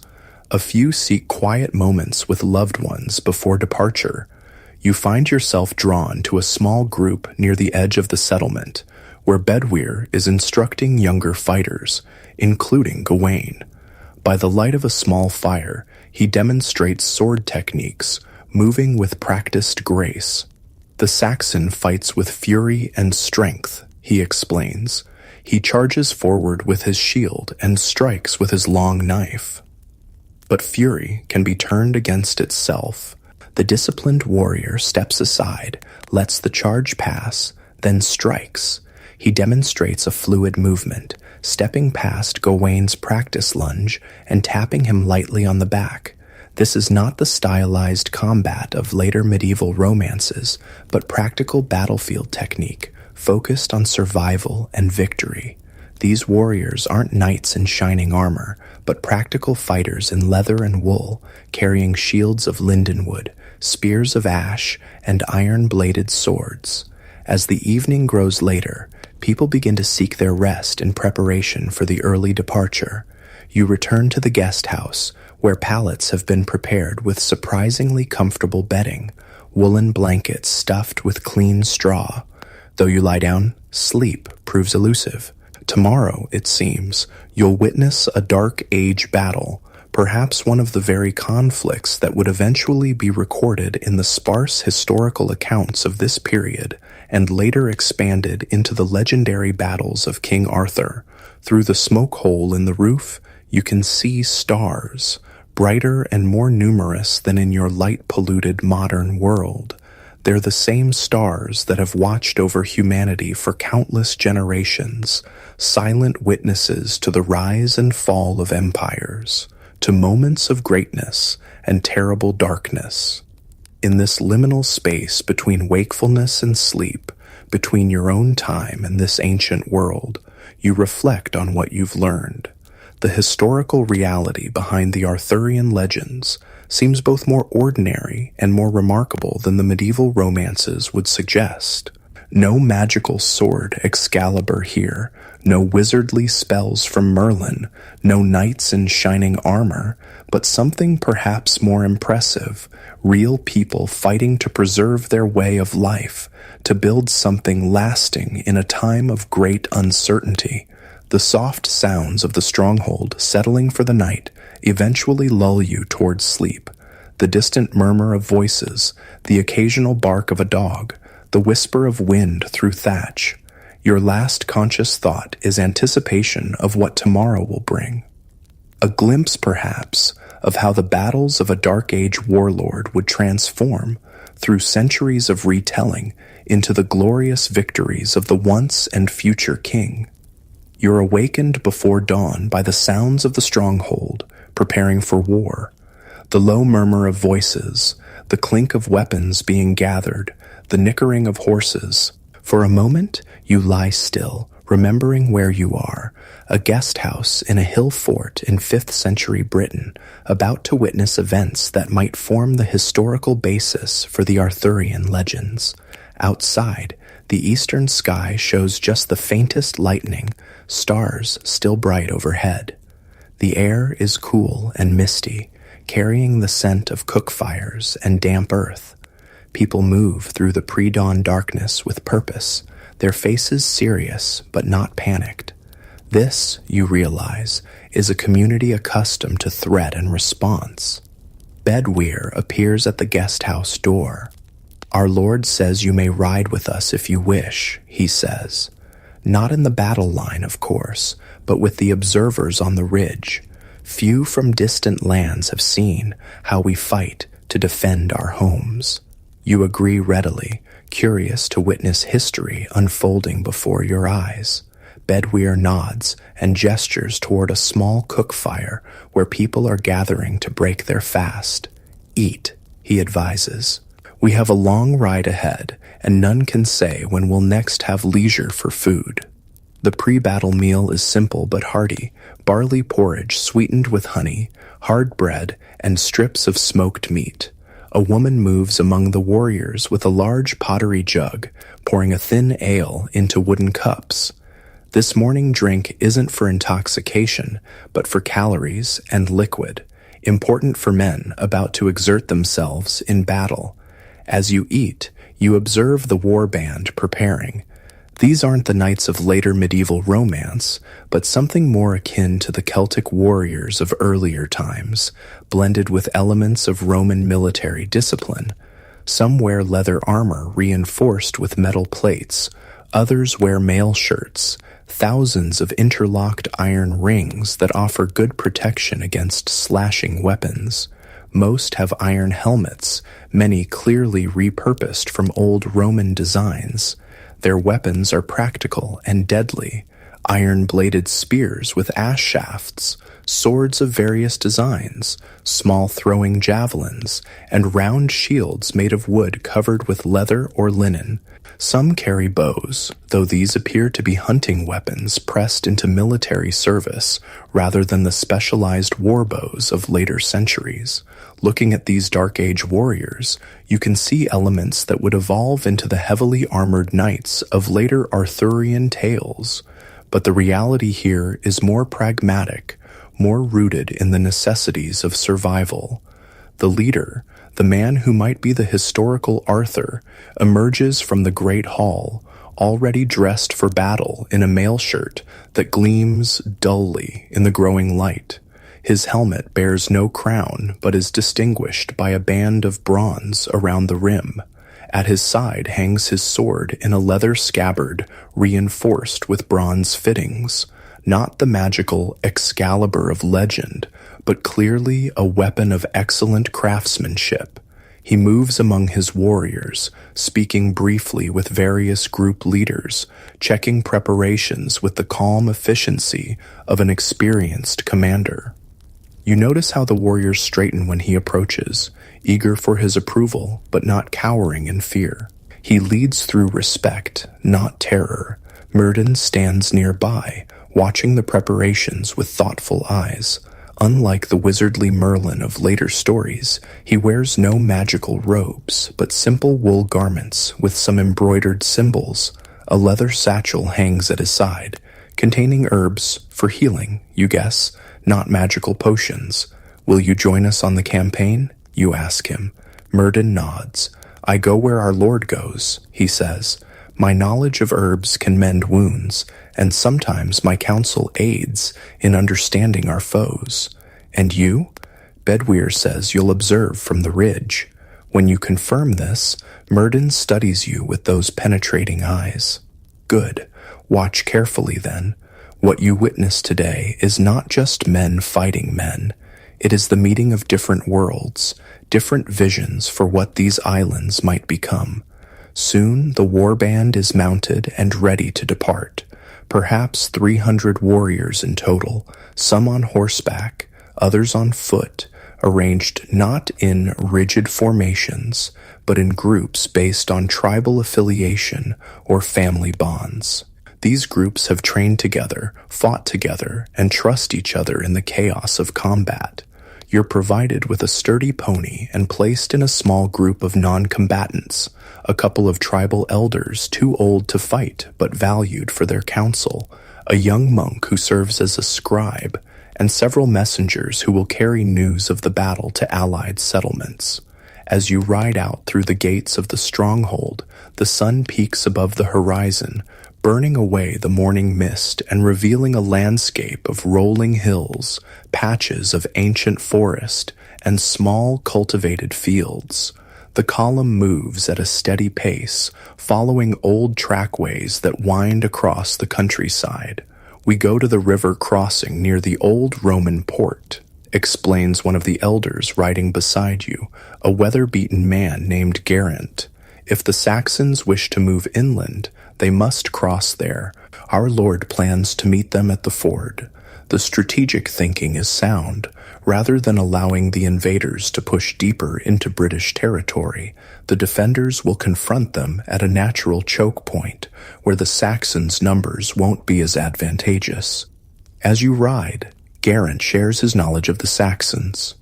A few seek quiet moments with loved ones before departure. You find yourself drawn to a small group near the edge of the settlement, where Bedwyr is instructing younger fighters, including Gawain. By the light of a small fire, he demonstrates sword techniques, moving with practiced grace. The Saxon fights with fury and strength, he explains. He charges forward with his shield and strikes with his long knife. But fury can be turned against itself. The disciplined warrior steps aside, lets the charge pass, then strikes. He demonstrates a fluid movement, stepping past Gawain's practice lunge and tapping him lightly on the back. This is not the stylized combat of later medieval romances, but practical battlefield technique, focused on survival and victory. These warriors aren't knights in shining armor, but practical fighters in leather and wool, carrying shields of lindenwood, spears of ash, and iron-bladed swords. As the evening grows later, people begin to seek their rest in preparation for the early departure. You return to the guest house, where pallets have been prepared with surprisingly comfortable bedding, woolen blankets stuffed with clean straw. Though you lie down, sleep proves elusive. Tomorrow, it seems, you'll witness a Dark Age battle, perhaps one of the very conflicts that would eventually be recorded in the sparse historical accounts of this period and later expanded into the legendary battles of King Arthur. Through the smoke hole in the roof, you can see stars, brighter and more numerous than in your light-polluted modern world. They're the same stars that have watched over humanity for countless generations, silent witnesses to the rise and fall of empires, to moments of greatness and terrible darkness. In this liminal space between wakefulness and sleep, between your own time and this ancient world, you reflect on what you've learned. The historical reality behind the Arthurian legends seems both more ordinary and more remarkable than the medieval romances would suggest. No magical sword Excalibur here, no wizardly spells from Merlin, no knights in shining armor, but something perhaps more impressive, real people fighting to preserve their way of life, to build something lasting in a time of great uncertainty. The soft sounds of the stronghold settling for the night eventually lull you towards sleep. The distant murmur of voices, the occasional bark of a dog, the whisper of wind through thatch. Your last conscious thought is anticipation of what tomorrow will bring. A glimpse, perhaps, of how the battles of a Dark Age warlord would transform, through centuries of retelling, into the glorious victories of the once and future king. You're awakened before dawn by the sounds of the stronghold, preparing for war. The low murmur of voices, the clink of weapons being gathered, the nickering of horses. For a moment, you lie still, remembering where you are, a guest house in a hill fort in 5th century Britain, about to witness events that might form the historical basis for the Arthurian legends. Outside, the eastern sky shows just the faintest lightning, stars still bright overhead. The air is cool and misty, carrying the scent of cook fires and damp earth. People move through the pre-dawn darkness with purpose, their faces serious but not panicked. This, you realize, is a community accustomed to threat and response. Bedweir appears at the guest house door. "Our Lord says you may ride with us if you wish," he says. Not in the battle line, of course, but with the observers on the ridge. Few from distant lands have seen how we fight to defend our homes. You agree readily, curious to witness history unfolding before your eyes. Bedweir nods and gestures toward a small cook fire where people are gathering to break their fast. "Eat," he advises. "We have a long ride ahead, and none can say when we'll next have leisure for food." The pre-battle meal is simple but hearty: barley porridge sweetened with honey, hard bread, and strips of smoked meat. A woman moves among the warriors with a large pottery jug, pouring a thin ale into wooden cups. This morning drink isn't for intoxication, but for calories and liquid, important for men about to exert themselves in battle. As you eat, you observe the war band preparing. These aren't the knights of later medieval romance, but something more akin to the Celtic warriors of earlier times, blended with elements of Roman military discipline. Some wear leather armor reinforced with metal plates, others wear mail shirts, thousands of interlocked iron rings that offer good protection against slashing weapons. Most have iron helmets, many clearly repurposed from old Roman designs. Their weapons are practical and deadly: iron-bladed spears with ash shafts, swords of various designs, small throwing javelins, and round shields made of wood covered with leather or linen. Some carry bows, though these appear to be hunting weapons pressed into military service rather than the specialized war bows of later centuries. Looking at these Dark Age warriors, you can see elements that would evolve into the heavily armored knights of later Arthurian tales. But the reality here is more pragmatic, more rooted in the necessities of survival. The leader, the man who might be the historical Arthur, emerges from the great hall, already dressed for battle in a mail shirt that gleams dully in the growing light. His helmet bears no crown, but is distinguished by a band of bronze around the rim. At his side hangs his sword in a leather scabbard reinforced with bronze fittings, not the magical Excalibur of legend, but clearly a weapon of excellent craftsmanship. He moves among his warriors, speaking briefly with various group leaders, checking preparations with the calm efficiency of an experienced commander. You notice how the warriors straighten when he approaches, eager for his approval, but not cowering in fear. He leads through respect, not terror. Myrddin stands nearby, watching the preparations with thoughtful eyes. Unlike the wizardly Merlin of later stories, he wears no magical robes, but simple wool garments with some embroidered symbols. A leather satchel hangs at his side, containing herbs for healing, you guess, not magical potions. "Will you join us on the campaign?" you ask him. Myrddin nods. "I go where our Lord goes," he says. "My knowledge of herbs can mend wounds, and sometimes my counsel aids in understanding our foes." "And you?" Bedweir says you'll observe from the ridge. When you confirm this, Myrddin studies you with those penetrating eyes. "Good. Watch carefully then. What you witness today is not just men fighting men. It is the meeting of different worlds, different visions for what these islands might become. Soon the warband is mounted and ready to depart. Perhaps 300 warriors in total, some on horseback, others on foot, arranged not in rigid formations, but in groups based on tribal affiliation or family bonds. These groups have trained together, fought together, and trust each other in the chaos of combat. You're provided with a sturdy pony and placed in a small group of non-combatants, a couple of tribal elders too old to fight but valued for their counsel, a young monk who serves as a scribe, and several messengers who will carry news of the battle to allied settlements. As you ride out through the gates of the stronghold, the sun peaks above the horizon, burning away the morning mist and revealing a landscape of rolling hills, patches of ancient forest, and small cultivated fields. The column moves at a steady pace, following old trackways that wind across the countryside. We go to the river crossing near the old Roman port, explains one of the elders riding beside you, a weather-beaten man named Geraint. If the Saxons wish to move inland, they must cross there. Our Lord plans to meet them at the ford. The strategic thinking is sound. Rather than allowing the invaders to push deeper into British territory, the defenders will confront them at a natural choke point, where the Saxons' numbers won't be as advantageous. As you ride, Geraint shares his knowledge of the Saxons.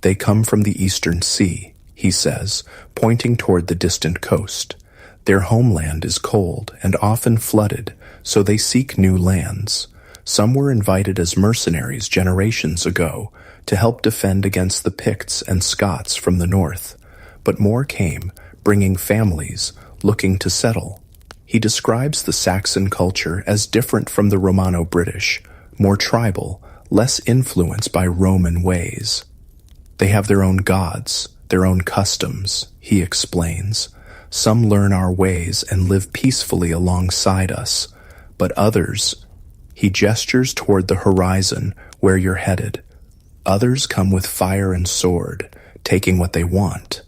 They come from the Eastern Sea, he says, pointing toward the distant coast. Their homeland is cold and often flooded, so they seek new lands. Some were invited as mercenaries generations ago to help defend against the Picts and Scots from the north. But more came, bringing families, looking to settle. He describes the Saxon culture as different from the Romano-British, more tribal, less influenced by Roman ways. They have their own gods, their own customs, he explains. Some learn our ways and live peacefully alongside us, but others, he gestures toward the horizon where you're headed. Others come with fire and sword, taking what they want.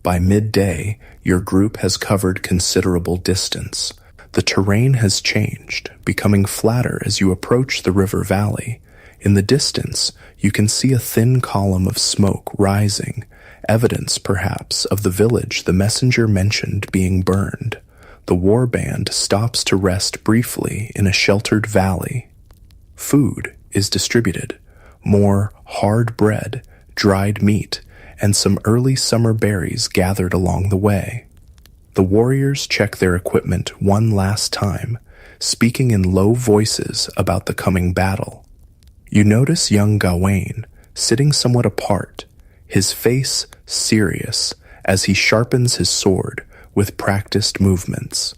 By midday, your group has covered considerable distance. The terrain has changed, becoming flatter as you approach the river valley. In the distance, you can see a thin column of smoke rising, evidence, perhaps, of the village the messenger mentioned being burned. The war band stops to rest briefly in a sheltered valley. Food is distributed. More hard bread, dried meat, and some early summer berries gathered along the way. The warriors check their equipment one last time, speaking in low voices about the coming battle. You notice young Gawain, sitting somewhat apart, his face serious as he sharpens his sword with practiced movements.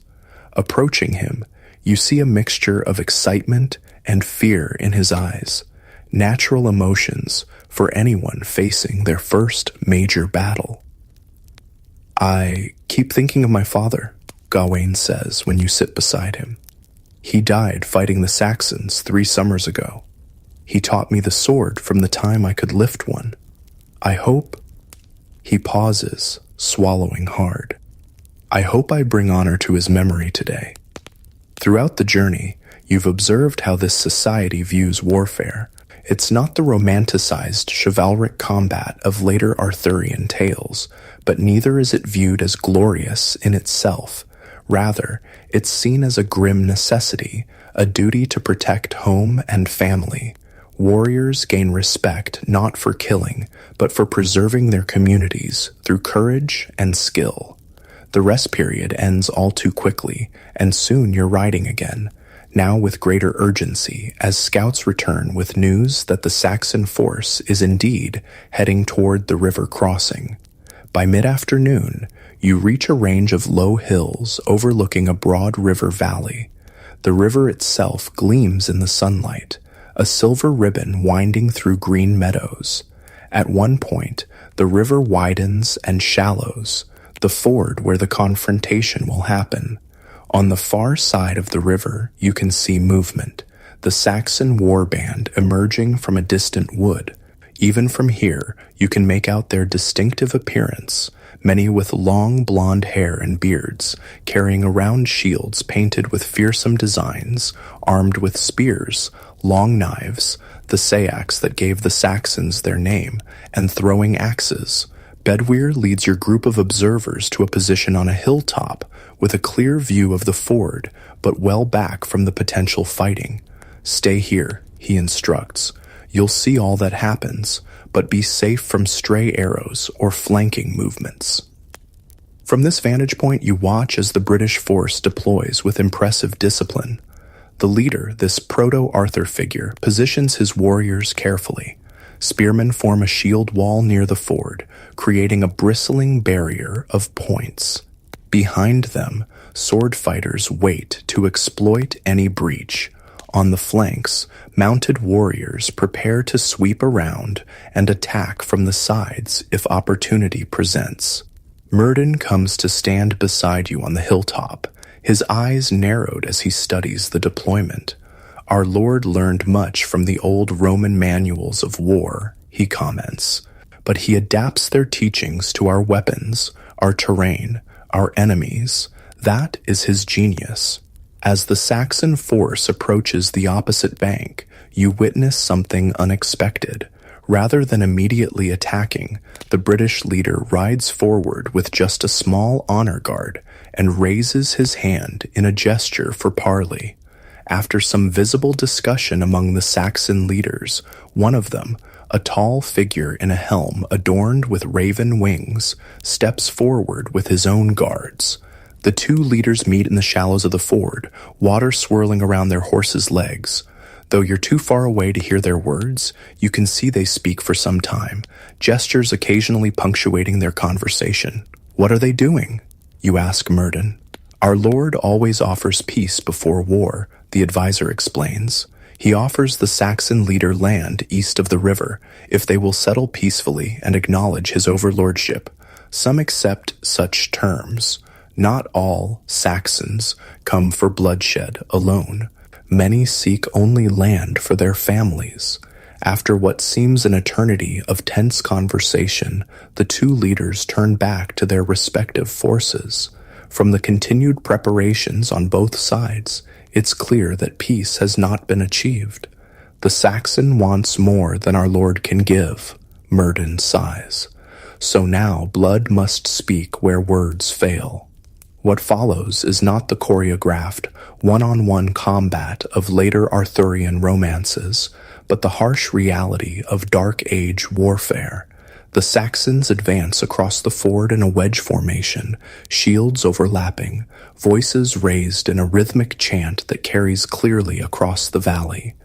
Approaching him, you see a mixture of excitement and fear in his eyes, natural emotions for anyone facing their first major battle. I keep thinking of my father, Gawain says when you sit beside him. He died fighting the Saxons 3 summers ago. He taught me the sword from the time I could lift one. I hope... He pauses, swallowing hard. I hope I bring honor to his memory today. Throughout the journey, you've observed how this society views warfare. It's not the romanticized chivalric combat of later Arthurian tales, but neither is it viewed as glorious in itself. Rather, it's seen as a grim necessity, a duty to protect home and family. Warriors gain respect not for killing, but for preserving their communities through courage and skill. The rest period ends all too quickly, and soon you're riding again, now with greater urgency as scouts return with news that the Saxon force is indeed heading toward the river crossing. By mid-afternoon, you reach a range of low hills overlooking a broad river valley. The river itself gleams in the sunlight, a silver ribbon winding through green meadows. At one point, the river widens and shallows, the ford where the confrontation will happen. On the far side of the river, you can see movement, the Saxon war band emerging from a distant wood. Even from here, you can make out their distinctive appearance, many with long blonde hair and beards, carrying around shields painted with fearsome designs, armed with spears, long knives, the sayax that gave the Saxons their name, and throwing axes. Bedwyr leads your group of observers to a position on a hilltop with a clear view of the ford, but well back from the potential fighting. Stay here, he instructs. You'll see all that happens, but be safe from stray arrows or flanking movements. From this vantage point, you watch as the British force deploys with impressive discipline. The leader, this proto-Arthur figure, positions his warriors carefully. Spearmen form a shield wall near the ford, creating a bristling barrier of points. Behind them, sword fighters wait to exploit any breach. On the flanks, mounted warriors prepare to sweep around and attack from the sides if opportunity presents. Myrddin comes to stand beside you on the hilltop, his eyes narrowed as he studies the deployment. Our Lord learned much from the old Roman manuals of war, he comments, but he adapts their teachings to our weapons, our terrain, our enemies. That is his genius. As the Saxon force approaches the opposite bank, you witness something unexpected. Rather than immediately attacking, the British leader rides forward with just a small honor guard and raises his hand in a gesture for parley. After some visible discussion among the Saxon leaders, one of them, a tall figure in a helm adorned with raven wings, steps forward with his own guards. The two leaders meet in the shallows of the ford, water swirling around their horses' legs. Though you're too far away to hear their words, you can see they speak for some time, gestures occasionally punctuating their conversation. What are they doing? You ask Myrddin. Our Lord always offers peace before war, the advisor explains. He offers the Saxon leader land east of the river if they will settle peacefully and acknowledge his overlordship. Some accept such terms. Not all Saxons come for bloodshed alone. Many seek only land for their families. After what seems an eternity of tense conversation, the two leaders turn back to their respective forces. From the continued preparations on both sides, it's clear that peace has not been achieved. The Saxon wants more than our Lord can give, Myrddin sighs. So now blood must speak where words fail. What follows is not the choreographed, one-on-one combat of later Arthurian romances, but the harsh reality of Dark Age warfare. The Saxons advance across the ford in a wedge formation, shields overlapping, voices raised in a rhythmic chant that carries clearly across the valley.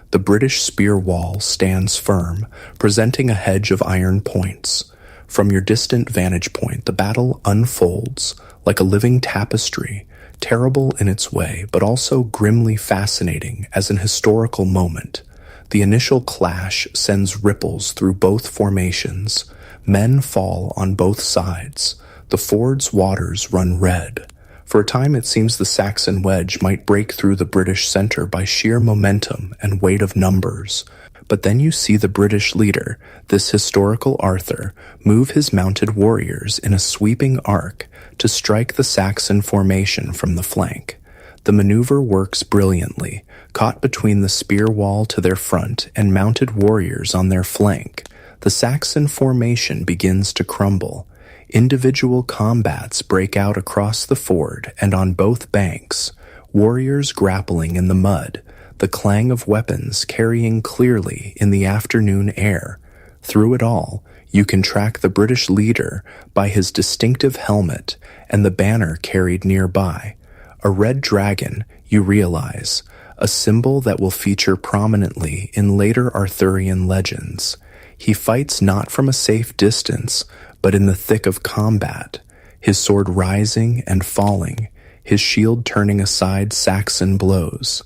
The British spear wall stands firm, presenting a hedge of iron points. From your distant vantage point, the battle unfolds like a living tapestry, terrible in its way, but also grimly fascinating as an historical moment. The initial clash sends ripples through both formations. Men fall on both sides. The ford's waters run red. For a time it seems the Saxon wedge might break through the British center by sheer momentum and weight of numbers. But then you see the British leader, this historical Arthur, move his mounted warriors in a sweeping arc to strike the Saxon formation from the flank. The maneuver works brilliantly, caught between the spear wall to their front and mounted warriors on their flank. The Saxon formation begins to crumble. Individual combats break out across the ford and on both banks, warriors grappling in the mud, the clang of weapons carrying clearly in the afternoon air. Through it all, you can track the British leader by his distinctive helmet and the banner carried nearby. A red dragon, you realize, a symbol that will feature prominently in later Arthurian legends. He fights not from a safe distance, but in the thick of combat, his sword rising and falling, his shield turning aside Saxon blows.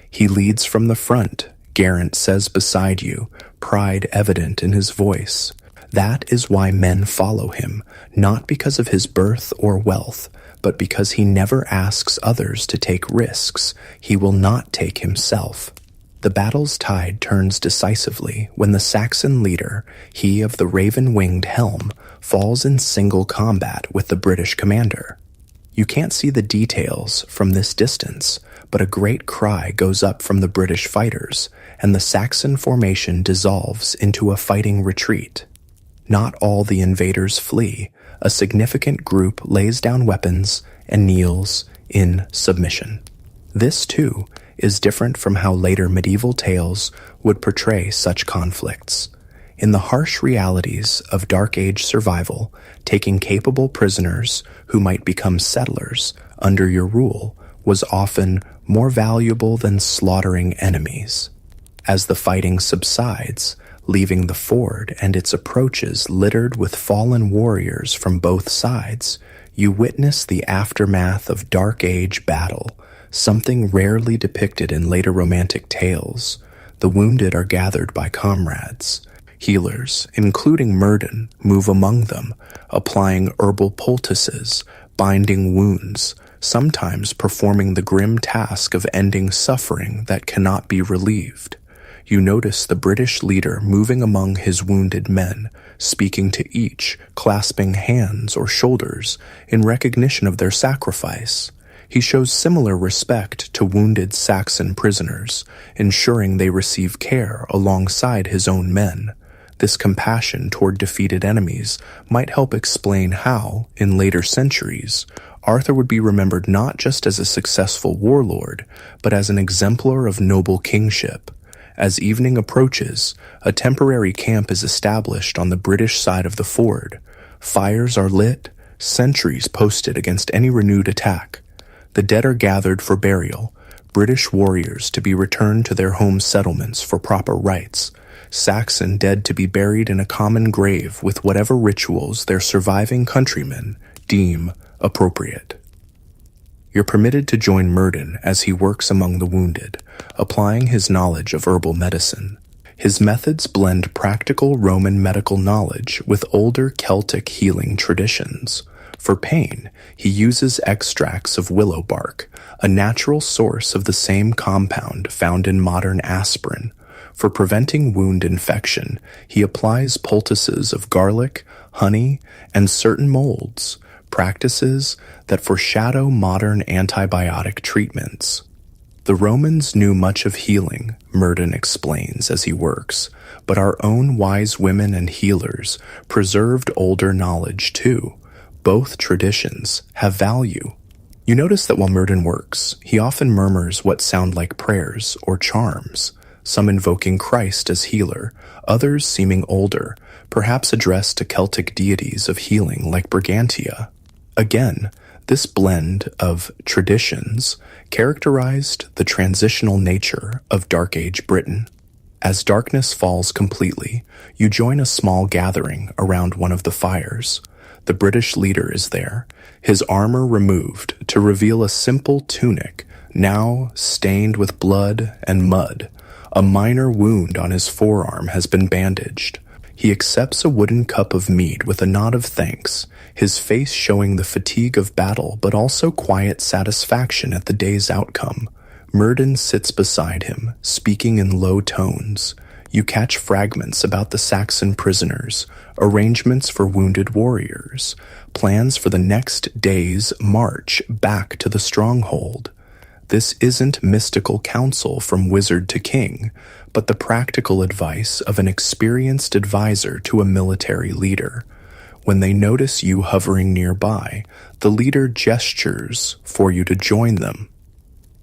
He leads from the front, Geraint says beside you, pride evident in his voice. That is why men follow him, not because of his birth or wealth, but because he never asks others to take risks he will not take himself. The battle's tide turns decisively when the Saxon leader, he of the raven-winged helm, falls in single combat with the British commander. You can't see the details from this distance, but a great cry goes up from the British fighters, and the Saxon formation dissolves into a fighting retreat. Not all the invaders flee. A significant group lays down weapons and kneels in submission. This, too, is different from how later medieval tales would portray such conflicts. In the harsh realities of Dark Age survival, taking capable prisoners who might become settlers under your rule was often more valuable than slaughtering enemies. As the fighting subsides, leaving the ford and its approaches littered with fallen warriors from both sides, you witness the aftermath of Dark Age battle, something rarely depicted in later romantic tales. The wounded are gathered by comrades. Healers, including Myrddin, move among them, applying herbal poultices, binding wounds, sometimes performing the grim task of ending suffering that cannot be relieved. You notice the British leader moving among his wounded men, speaking to each, clasping hands or shoulders in recognition of their sacrifice. He shows similar respect to wounded Saxon prisoners, ensuring they receive care alongside his own men. This compassion toward defeated enemies might help explain how, in later centuries, Arthur would be remembered not just as a successful warlord, but as an exemplar of noble kingship. As evening approaches, a temporary camp is established on the British side of the ford. Fires are lit, sentries posted against any renewed attack. The dead are gathered for burial, British warriors to be returned to their home settlements for proper rites, Saxon dead to be buried in a common grave with whatever rituals their surviving countrymen deem appropriate. You're permitted to join Myrddin as he works among the wounded, applying his knowledge of herbal medicine. His methods blend practical Roman medical knowledge with older Celtic healing traditions. For pain, he uses extracts of willow bark, a natural source of the same compound found in modern aspirin. For preventing wound infection, he applies poultices of garlic, honey, and certain molds, practices that foreshadow modern antibiotic treatments. The Romans knew much of healing, Myrddin explains as he works, but our own wise women and healers preserved older knowledge too. Both traditions have value. You notice that while Myrddin works, he often murmurs what sound like prayers or charms, some invoking Christ as healer, others seeming older, perhaps addressed to Celtic deities of healing like Brigantia. Again, this blend of traditions characterized the transitional nature of Dark Age Britain. As darkness falls completely, you join a small gathering around one of the fires. The British leader is there, his armor removed to reveal a simple tunic, now stained with blood and mud. A minor wound on his forearm has been bandaged. He accepts a wooden cup of mead with a nod of thanks, his face showing the fatigue of battle but also quiet satisfaction at the day's outcome. Myrddin sits beside him, speaking in low tones. You catch fragments about the Saxon prisoners, arrangements for wounded warriors, plans for the next day's march back to the stronghold. This isn't mystical counsel from wizard to king, but the practical advice of an experienced advisor to a military leader. When they notice you hovering nearby, the leader gestures for you to join them.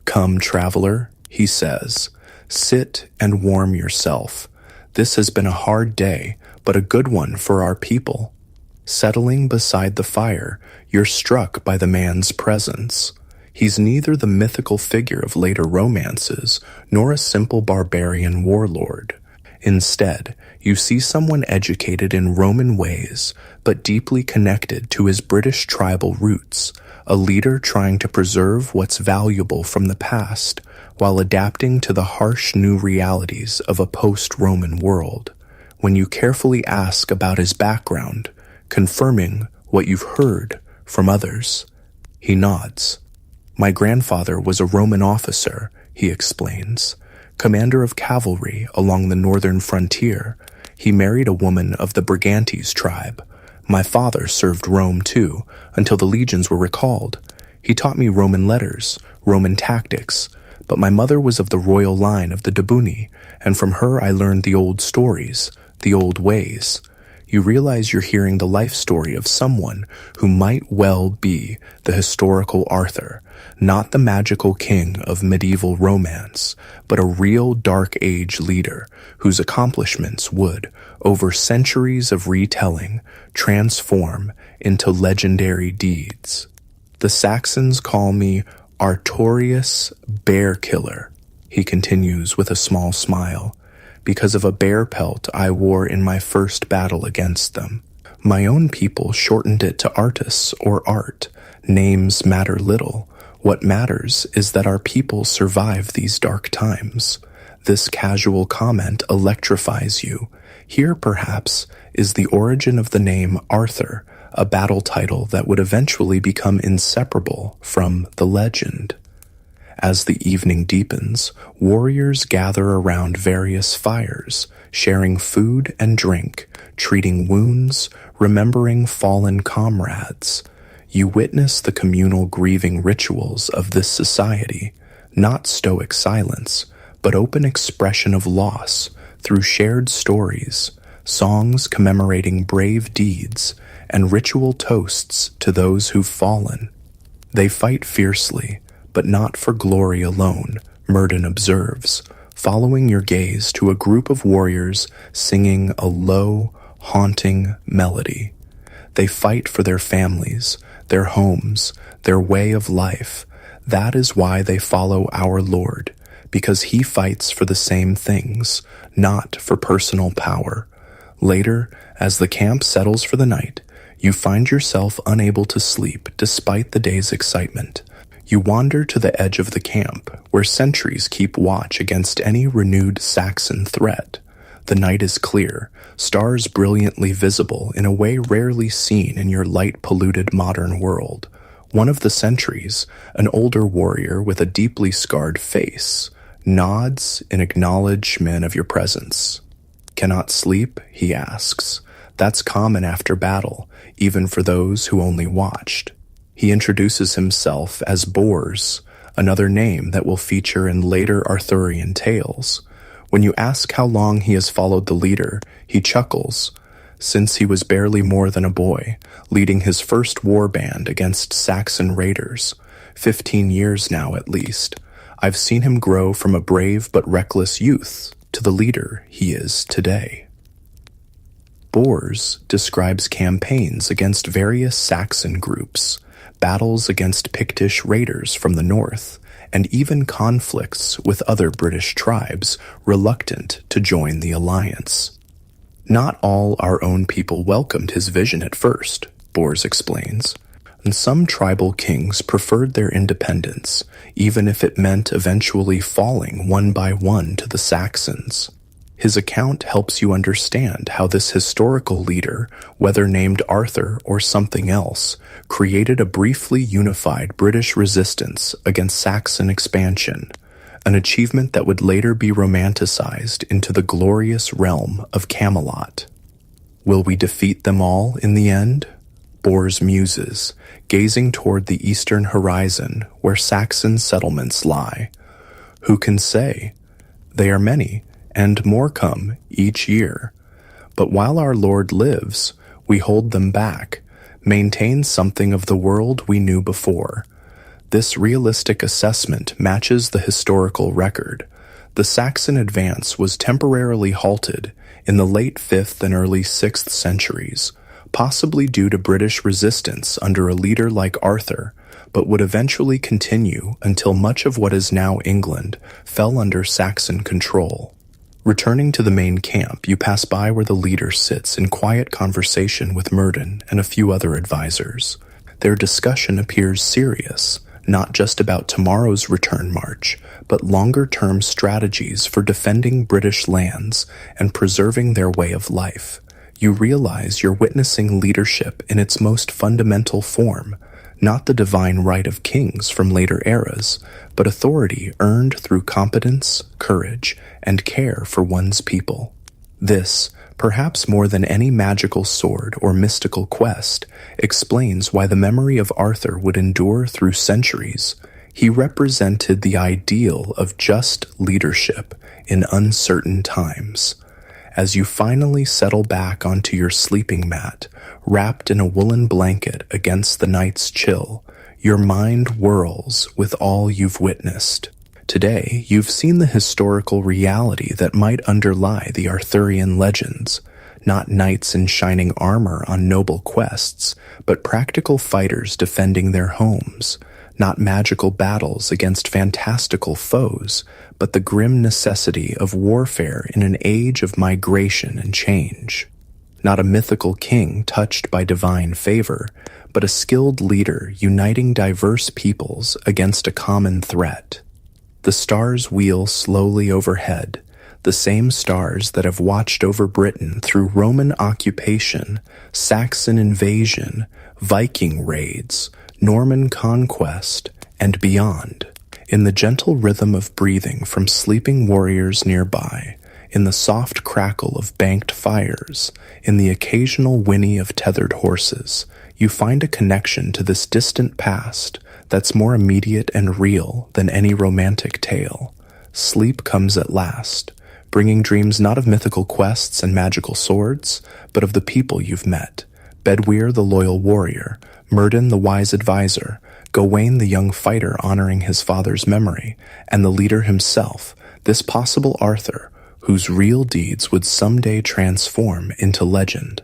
"Come, traveler," he says. "Sit and warm yourself. This has been a hard day, but a good one for our people." Settling beside the fire, you're struck by the man's presence. He's neither the mythical figure of later romances nor a simple barbarian warlord. Instead, you see someone educated in Roman ways, but deeply connected to his British tribal roots, a leader trying to preserve what's valuable from the past while adapting to the harsh new realities of a post-Roman world. When you carefully ask about his background, confirming what you've heard from others, he nods. "My grandfather was a Roman officer," he explains, "commander of cavalry along the northern frontier. He married a woman of the Brigantes tribe. My father served Rome too, until the legions were recalled. He taught me Roman letters, Roman tactics, but my mother was of the royal line of the Debuni, and from her I learned the old stories, the old ways." you realize you're hearing the life story of someone who might well be the historical Arthur, not the magical king of medieval romance, but a real Dark Age leader whose accomplishments would, over centuries of retelling, transform into legendary deeds. The Saxons call me Artorius Bear Killer, he continues with a small smile, because of a bear pelt I wore in my first battle against them. My own people shortened it to Artus or Art. Names matter little. What matters is that our people survive these dark times. This casual comment electrifies you. Here, perhaps, is the origin of the name Arthur, a battle title that would eventually become inseparable from the legend. As the evening deepens, warriors gather around various fires, sharing food and drink, treating wounds, remembering fallen comrades. You witness the communal grieving rituals of this society, not stoic silence, but open expression of loss through shared stories, songs commemorating brave deeds, and ritual toasts to those who've fallen. They fight fiercely, but not for glory alone, Murden observes, following your gaze to a group of warriors singing a low, haunting melody. They fight for their families, their homes, their way of life. That is why they follow our Lord, because he fights for the same things, not for personal power. Later, as the camp settles for the night, you find yourself unable to sleep despite the day's excitement. You wander to the edge of the camp, where sentries keep watch against any renewed Saxon threat. The night is clear, stars brilliantly visible in a way rarely seen in your light-polluted modern world. One of the sentries, an older warrior with a deeply scarred face, nods in acknowledgement of your presence. "Cannot sleep?" he asks. That's common after battle, even for those who only watched. He introduces himself as Bors, another name that will feature in later Arthurian tales. When you ask how long he has followed the leader, he chuckles. Since he was barely more than a boy, leading his first war band against Saxon raiders. 15 years now at least. I've seen him grow from a brave but reckless youth to the leader he is today. Bors describes campaigns against various Saxon groups, battles against Pictish raiders from the north, and even conflicts with other British tribes reluctant to join the alliance. Not all our own people welcomed his vision at first, Bors explains, and some tribal kings preferred their independence, even if it meant eventually falling one by one to the Saxons. His account helps you understand how this historical leader, whether named Arthur or something else, created a briefly unified British resistance against Saxon expansion, an achievement that would later be romanticized into the glorious realm of Camelot. Will we defeat them all in the end? Bors muses, gazing toward the eastern horizon where Saxon settlements lie. Who can say? They are many, and more come each year. But while our Lord lives, we hold them back, maintain something of the world we knew before. This realistic assessment matches the historical record. The Saxon advance was temporarily halted in the late 5th and early 6th centuries, possibly due to British resistance under a leader like Arthur, but would eventually continue until much of what is now England fell under Saxon control. Returning to the main camp, you pass by where the leader sits in quiet conversation with Murden and a few other advisors. Their discussion appears serious, not just about tomorrow's return march, but longer-term strategies for defending British lands and preserving their way of life. You realize you're witnessing leadership in its most fundamental form, not the divine right of kings from later eras, but authority earned through competence, courage, and care for one's people. This, perhaps more than any magical sword or mystical quest, explains why the memory of Arthur would endure through centuries. He represented the ideal of just leadership in uncertain times. As you finally settle back onto your sleeping mat, wrapped in a woolen blanket against the night's chill, your mind whirls with all you've witnessed. Today, you've seen the historical reality that might underlie the Arthurian legends, not knights in shining armor on noble quests, but practical fighters defending their homes, not magical battles against fantastical foes, but the grim necessity of warfare in an age of migration and change. Not a mythical king touched by divine favor, but a skilled leader uniting diverse peoples against a common threat. The stars wheel slowly overhead, the same stars that have watched over Britain through Roman occupation, Saxon invasion, Viking raids, Norman conquest, and beyond. In the gentle rhythm of breathing from sleeping warriors nearby, in the soft crackle of banked fires, in the occasional whinny of tethered horses, you find a connection to this distant past that's more immediate and real than any romantic tale. Sleep comes at last, bringing dreams not of mythical quests and magical swords, but of the people you've met. Bedwyr the loyal warrior, Myrddin the wise advisor, Gawain the young fighter honoring his father's memory, and the leader himself, this possible Arthur, whose real deeds would someday transform into legend.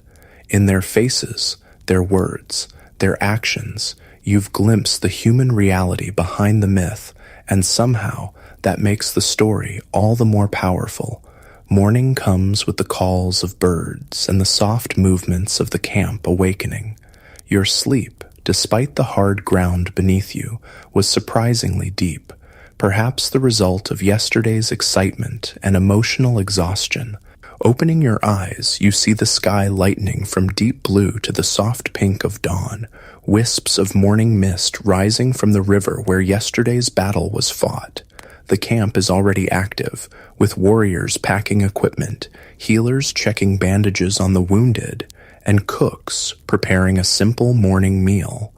In their faces, their words, their actions, you've glimpsed the human reality behind the myth, and somehow that makes the story all the more powerful. Morning comes with the calls of birds and the soft movements of the camp awakening. Your sleep, despite the hard ground beneath you, was surprisingly deep, perhaps the result of yesterday's excitement and emotional exhaustion. Opening your eyes, you see the sky lightening from deep blue to the soft pink of dawn, wisps of morning mist rising from the river where yesterday's battle was fought. The camp is already active, with warriors packing equipment, healers checking bandages on the wounded, and cooks preparing a simple morning meal.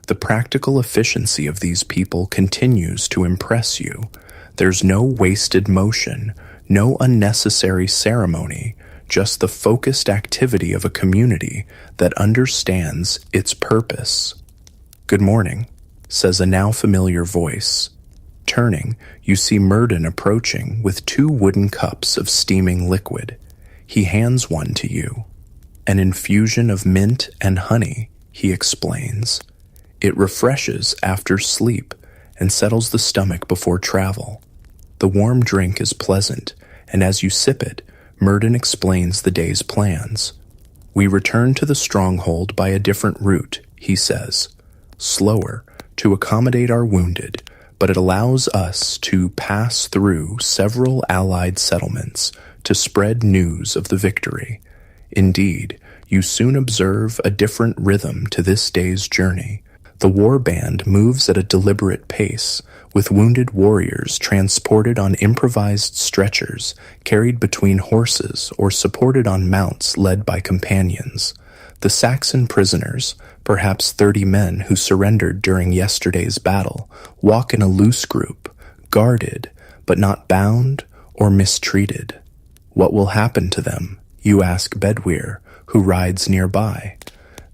The practical efficiency of these people continues to impress you. There's no wasted motion, no unnecessary ceremony, just the focused activity of a community that understands its purpose. "Good morning," says a now familiar voice. Turning, you see Myrddin approaching with 2 wooden cups of steaming liquid. He hands one to you. "An infusion of mint and honey," he explains. "It refreshes after sleep and settles the stomach before travel." The warm drink is pleasant, and as you sip it, Myrddin explains the day's plans. "We return to the stronghold by a different route," he says. "Slower, to accommodate our wounded, but it allows us to pass through several allied settlements to spread news of the victory. Indeed, you soon observe a different rhythm to this day's journey. The war band moves at a deliberate pace, with wounded warriors transported on improvised stretchers, carried between horses, or supported on mounts led by companions. The Saxon prisoners, perhaps 30 men who surrendered during yesterday's battle, walk in a loose group, guarded, but not bound or mistreated. "What will happen to them?" you ask Bedwyr, who rides nearby.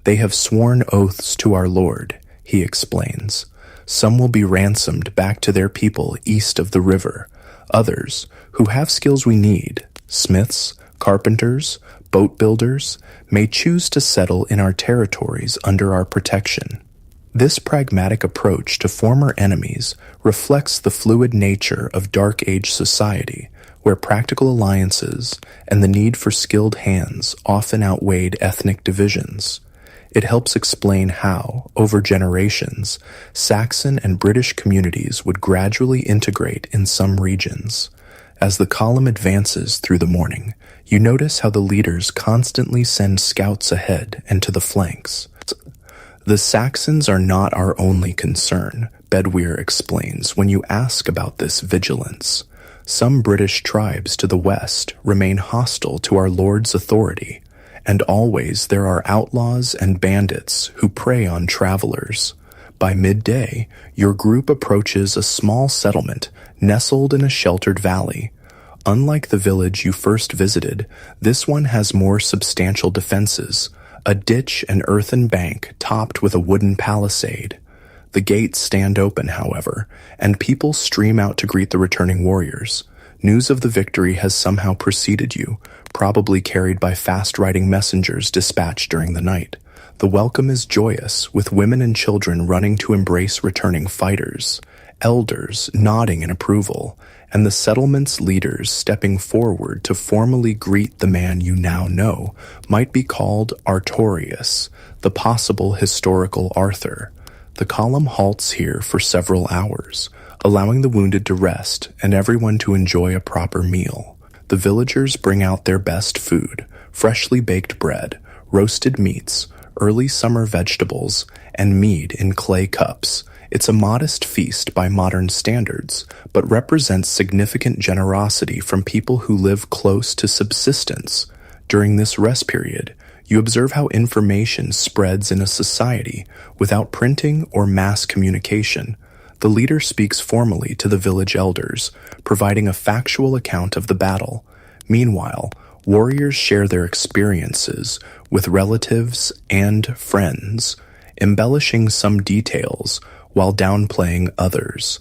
"They have sworn oaths to our Lord," he explains. "Some will be ransomed back to their people east of the river. Others, who have skills we need, smiths, carpenters, boat builders, may choose to settle in our territories under our protection." This pragmatic approach to former enemies reflects the fluid nature of Dark Age society, where practical alliances and the need for skilled hands often outweighed ethnic divisions. It helps explain how, over generations, Saxon and British communities would gradually integrate in some regions. As the column advances through the morning, you notice how the leaders constantly send scouts ahead and to the flanks. "The Saxons are not our only concern," Bedwyr explains when you ask about this vigilance. "Some British tribes to the west remain hostile to our lord's authority, and always there are outlaws and bandits who prey on travelers. By midday, your group approaches a small settlement nestled in a sheltered valley. Unlike the village you first visited, this one has more substantial defenses, a ditch and earthen bank topped with a wooden palisade. The gates stand open, however, and people stream out to greet the returning warriors. News of the victory has somehow preceded you, probably carried by fast-riding messengers dispatched during the night. The welcome is joyous, with women and children running to embrace returning fighters, elders nodding in approval, and the settlement's leaders stepping forward to formally greet the man you now know might be called Artorius, the possible historical Arthur. The column halts here for several hours, allowing the wounded to rest and everyone to enjoy a proper meal. The villagers bring out their best food, freshly baked bread, roasted meats, early summer vegetables, and mead in clay cups. It's a modest feast by modern standards, but represents significant generosity from people who live close to subsistence. During this rest period, you observe how information spreads in a society without printing or mass communication. The leader speaks formally to the village elders, providing a factual account of the battle. Meanwhile, warriors share their experiences with relatives and friends, embellishing some details while downplaying others.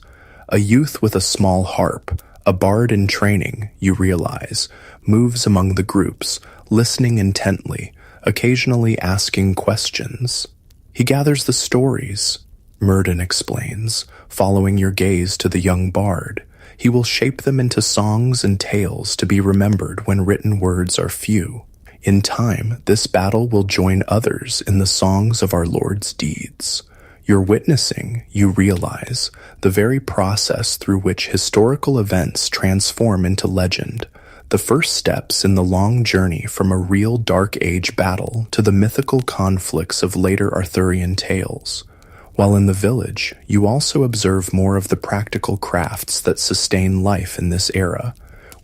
A youth with a small harp, a bard in training, you realize, moves among the groups, listening intently, occasionally asking questions. He gathers the stories, Murden explains, following your gaze to the young bard. He will shape them into songs and tales to be remembered when written words are few. In time, this battle will join others in the songs of our Lord's deeds. You're witnessing, you realize, the very process through which historical events transform into legend, the first steps in the long journey from a real Dark Age battle to the mythical conflicts of later Arthurian tales. While in the village, you also observe more of the practical crafts that sustain life in this era.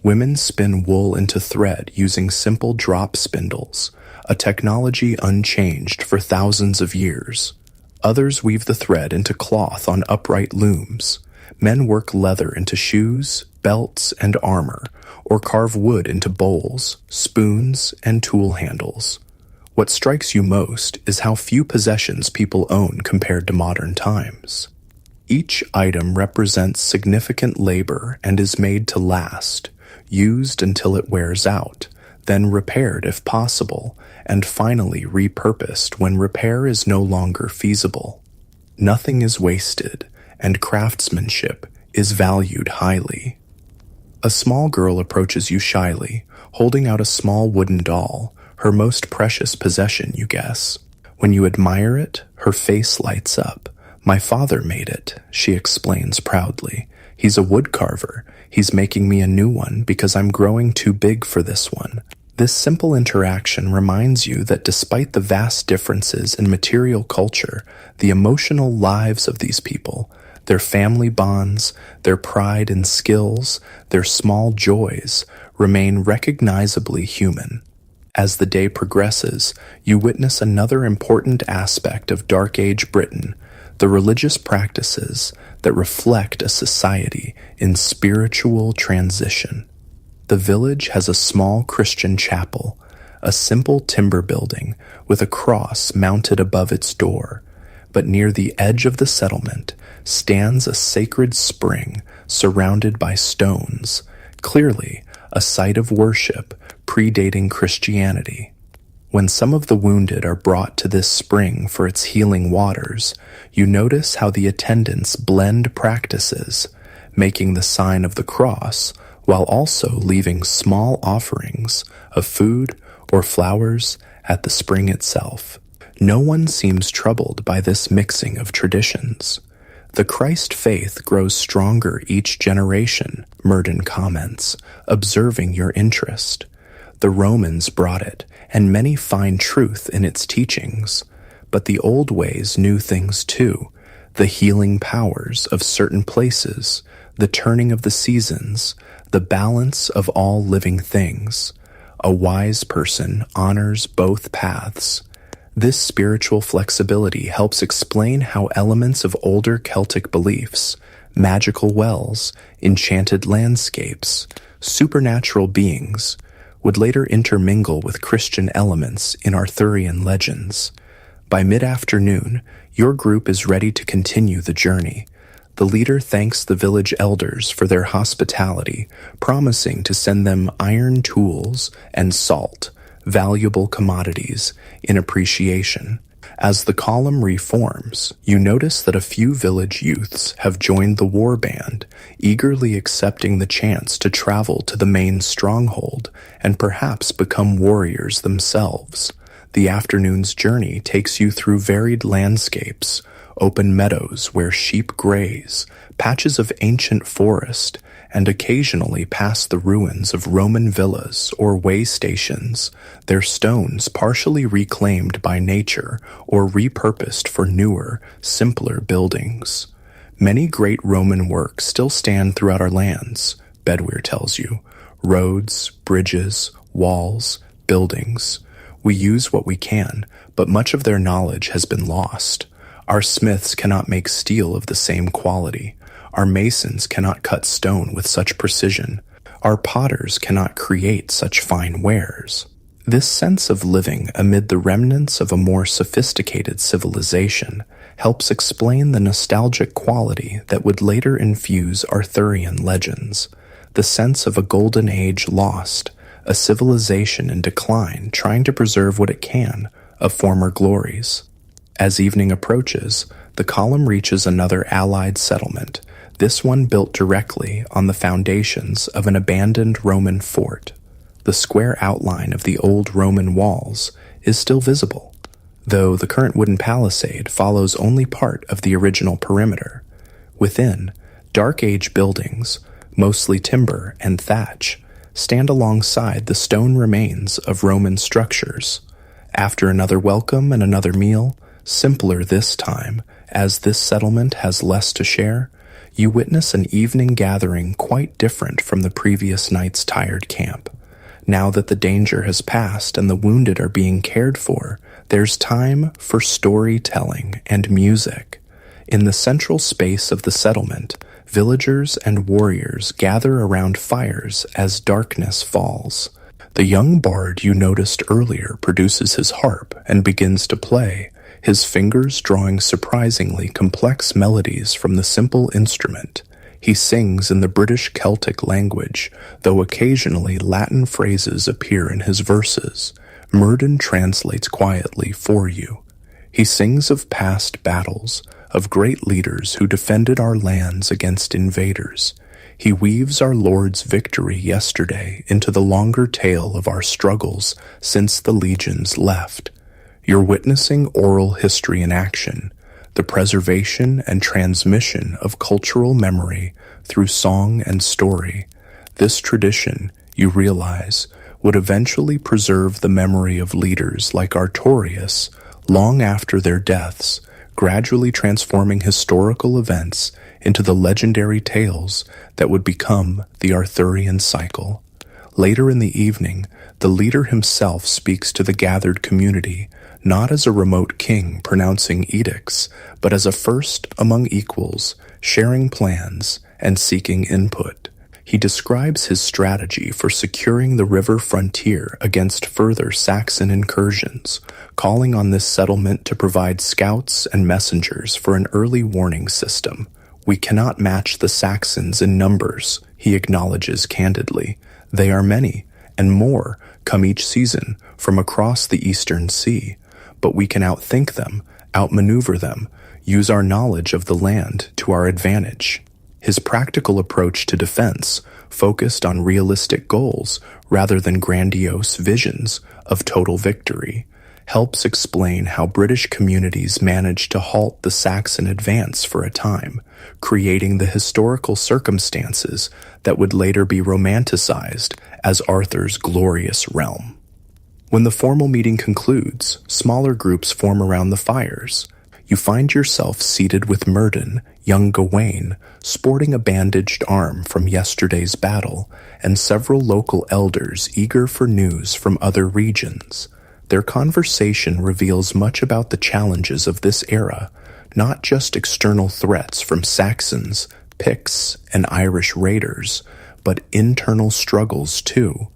Women spin wool into thread using simple drop spindles, a technology unchanged for thousands of years. Others weave the thread into cloth on upright looms. Men work leather into shoes, belts, and armor, or carve wood into bowls, spoons, and tool handles. What strikes you most is how few possessions people own compared to modern times. Each item represents significant labor and is made to last, used until it wears out, then repaired if possible, and finally repurposed when repair is no longer feasible. Nothing is wasted, and craftsmanship is valued highly. A small girl approaches you shyly, holding out a small wooden doll, her most precious possession, you guess. When you admire it, her face lights up. "My father made it," she explains proudly. "He's a woodcarver. He's making me a new one because I'm growing too big for this one." This simple interaction reminds you that despite the vast differences in material culture, the emotional lives of these people, their family bonds, their pride in skills, their small joys, remain recognizably human. As the day progresses, you witness another important aspect of Dark Age Britain, the religious practices that reflect a society in spiritual transition. The village has a small Christian chapel, a simple timber building with a cross mounted above its door, but near the edge of the settlement stands a sacred spring surrounded by stones, clearly a site of worship predating Christianity. When some of the wounded are brought to this spring for its healing waters, you notice how the attendants blend practices, making the sign of the cross while also leaving small offerings of food or flowers at the spring itself. No one seems troubled by this mixing of traditions. The Christ faith grows stronger each generation, Murden comments, observing your interest. The Romans brought it, and many find truth in its teachings. But the old ways knew things too, the healing powers of certain places, the turning of the seasons, the balance of all living things. A wise person honors both paths. This spiritual flexibility helps explain how elements of older Celtic beliefs, magical wells, enchanted landscapes, supernatural beings, would later intermingle with Christian elements in Arthurian legends. By mid-afternoon, your group is ready to continue the journey. The leader thanks the village elders for their hospitality, promising to send them iron tools and salt, valuable commodities, in appreciation. As the column reforms, you notice that a few village youths have joined the war band, eagerly accepting the chance to travel to the main stronghold and perhaps become warriors themselves. The afternoon's journey takes you through varied landscapes, open meadows where sheep graze, patches of ancient forest, and occasionally past the ruins of Roman villas or way stations, their stones partially reclaimed by nature or repurposed for newer, simpler buildings. Many great Roman works still stand throughout our lands, Bedwyr tells you. Roads, bridges, walls, buildings. We use what we can, but much of their knowledge has been lost. Our smiths cannot make steel of the same quality. Our masons cannot cut stone with such precision. Our potters cannot create such fine wares. This sense of living amid the remnants of a more sophisticated civilization helps explain the nostalgic quality that would later infuse Arthurian legends, the sense of a golden age lost, a civilization in decline trying to preserve what it can of former glories. As evening approaches, the column reaches another Allied settlement, this one built directly on the foundations of an abandoned Roman fort. The square outline of the old Roman walls is still visible, though the current wooden palisade follows only part of the original perimeter. Within, Dark Age buildings, mostly timber and thatch, stand alongside the stone remains of Roman structures. After another welcome and another meal, simpler this time, as this settlement has less to share, you witness an evening gathering quite different from the previous night's tired camp. Now that the danger has passed and the wounded are being cared for, there's time for storytelling and music. In the central space of the settlement, villagers and warriors gather around fires as darkness falls. The young bard you noticed earlier produces his harp and begins to play, his fingers drawing surprisingly complex melodies from the simple instrument. He sings in the British Celtic language, though occasionally Latin phrases appear in his verses. Murden translates quietly for you. He sings of past battles, of great leaders who defended our lands against invaders. He weaves our Lord's victory yesterday into the longer tale of our struggles since the legions left. You're witnessing oral history in action, the preservation and transmission of cultural memory through song and story. This tradition, you realize, would eventually preserve the memory of leaders like Artorius long after their deaths, gradually transforming historical events into the legendary tales that would become the Arthurian cycle. Later in the evening, the leader himself speaks to the gathered community, not as a remote king pronouncing edicts, but as a first among equals, sharing plans and seeking input. He describes his strategy for securing the river frontier against further Saxon incursions, calling on this settlement to provide scouts and messengers for an early warning system. We cannot match the Saxons in numbers, he acknowledges candidly. They are many, and more come each season from across the Eastern Sea. But we can outthink them, outmaneuver them, use our knowledge of the land to our advantage. His practical approach to defense focused on realistic goals rather than grandiose visions of total victory, helps explain how British communities managed to halt the Saxon advance for a time, creating the historical circumstances that would later be romanticized as Arthur's glorious realm. When the formal meeting concludes, smaller groups form around the fires. You find yourself seated with Murden, young Gawain, sporting a bandaged arm from yesterday's battle, and several local elders eager for news from other regions. Their conversation reveals much about the challenges of this era, not just external threats from Saxons, Picts, and Irish raiders, but internal struggles too.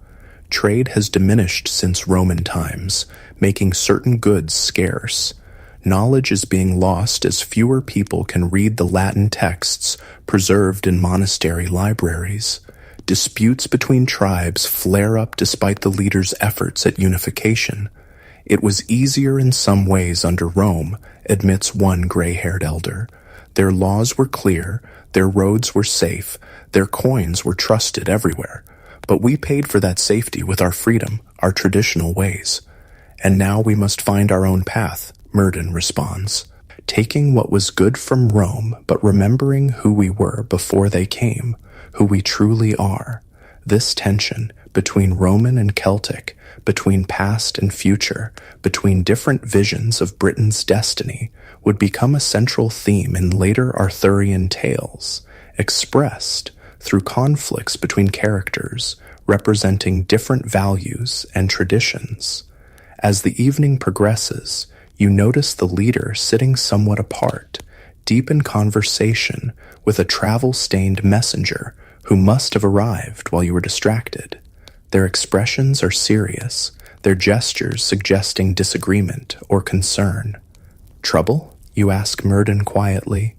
Trade has diminished since Roman times, making certain goods scarce. Knowledge is being lost as fewer people can read the Latin texts preserved in monastery libraries. Disputes between tribes flare up despite the leaders' efforts at unification. It was easier in some ways under Rome, admits one gray-haired elder. Their laws were clear, their roads were safe, their coins were trusted everywhere. But we paid for that safety with our freedom, our traditional ways. And now we must find our own path, Murden responds. Taking what was good from Rome, but remembering who we were before they came, who we truly are. This tension between Roman and Celtic, between past and future, between different visions of Britain's destiny, would become a central theme in later Arthurian tales, expressed through conflicts between characters, representing different values and traditions. As the evening progresses, you notice the leader sitting somewhat apart, deep in conversation with a travel-stained messenger who must have arrived while you were distracted. Their expressions are serious, their gestures suggesting disagreement or concern. "Trouble?" you ask Murden quietly.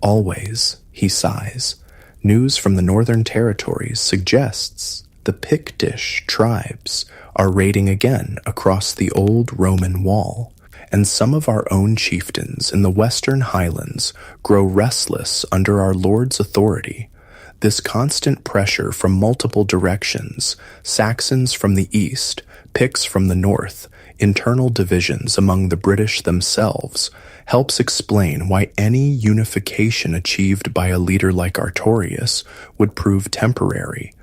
"Always," he sighs. News from the Northern Territories suggests the Pictish tribes are raiding again across the old Roman wall, and some of our own chieftains in the Western Highlands grow restless under our Lord's authority. This constant pressure from multiple directions, Saxons from the east, Picts from the north, internal divisions among the British themselves, helps explain why any unification achieved by a leader like Artorius would prove temporary.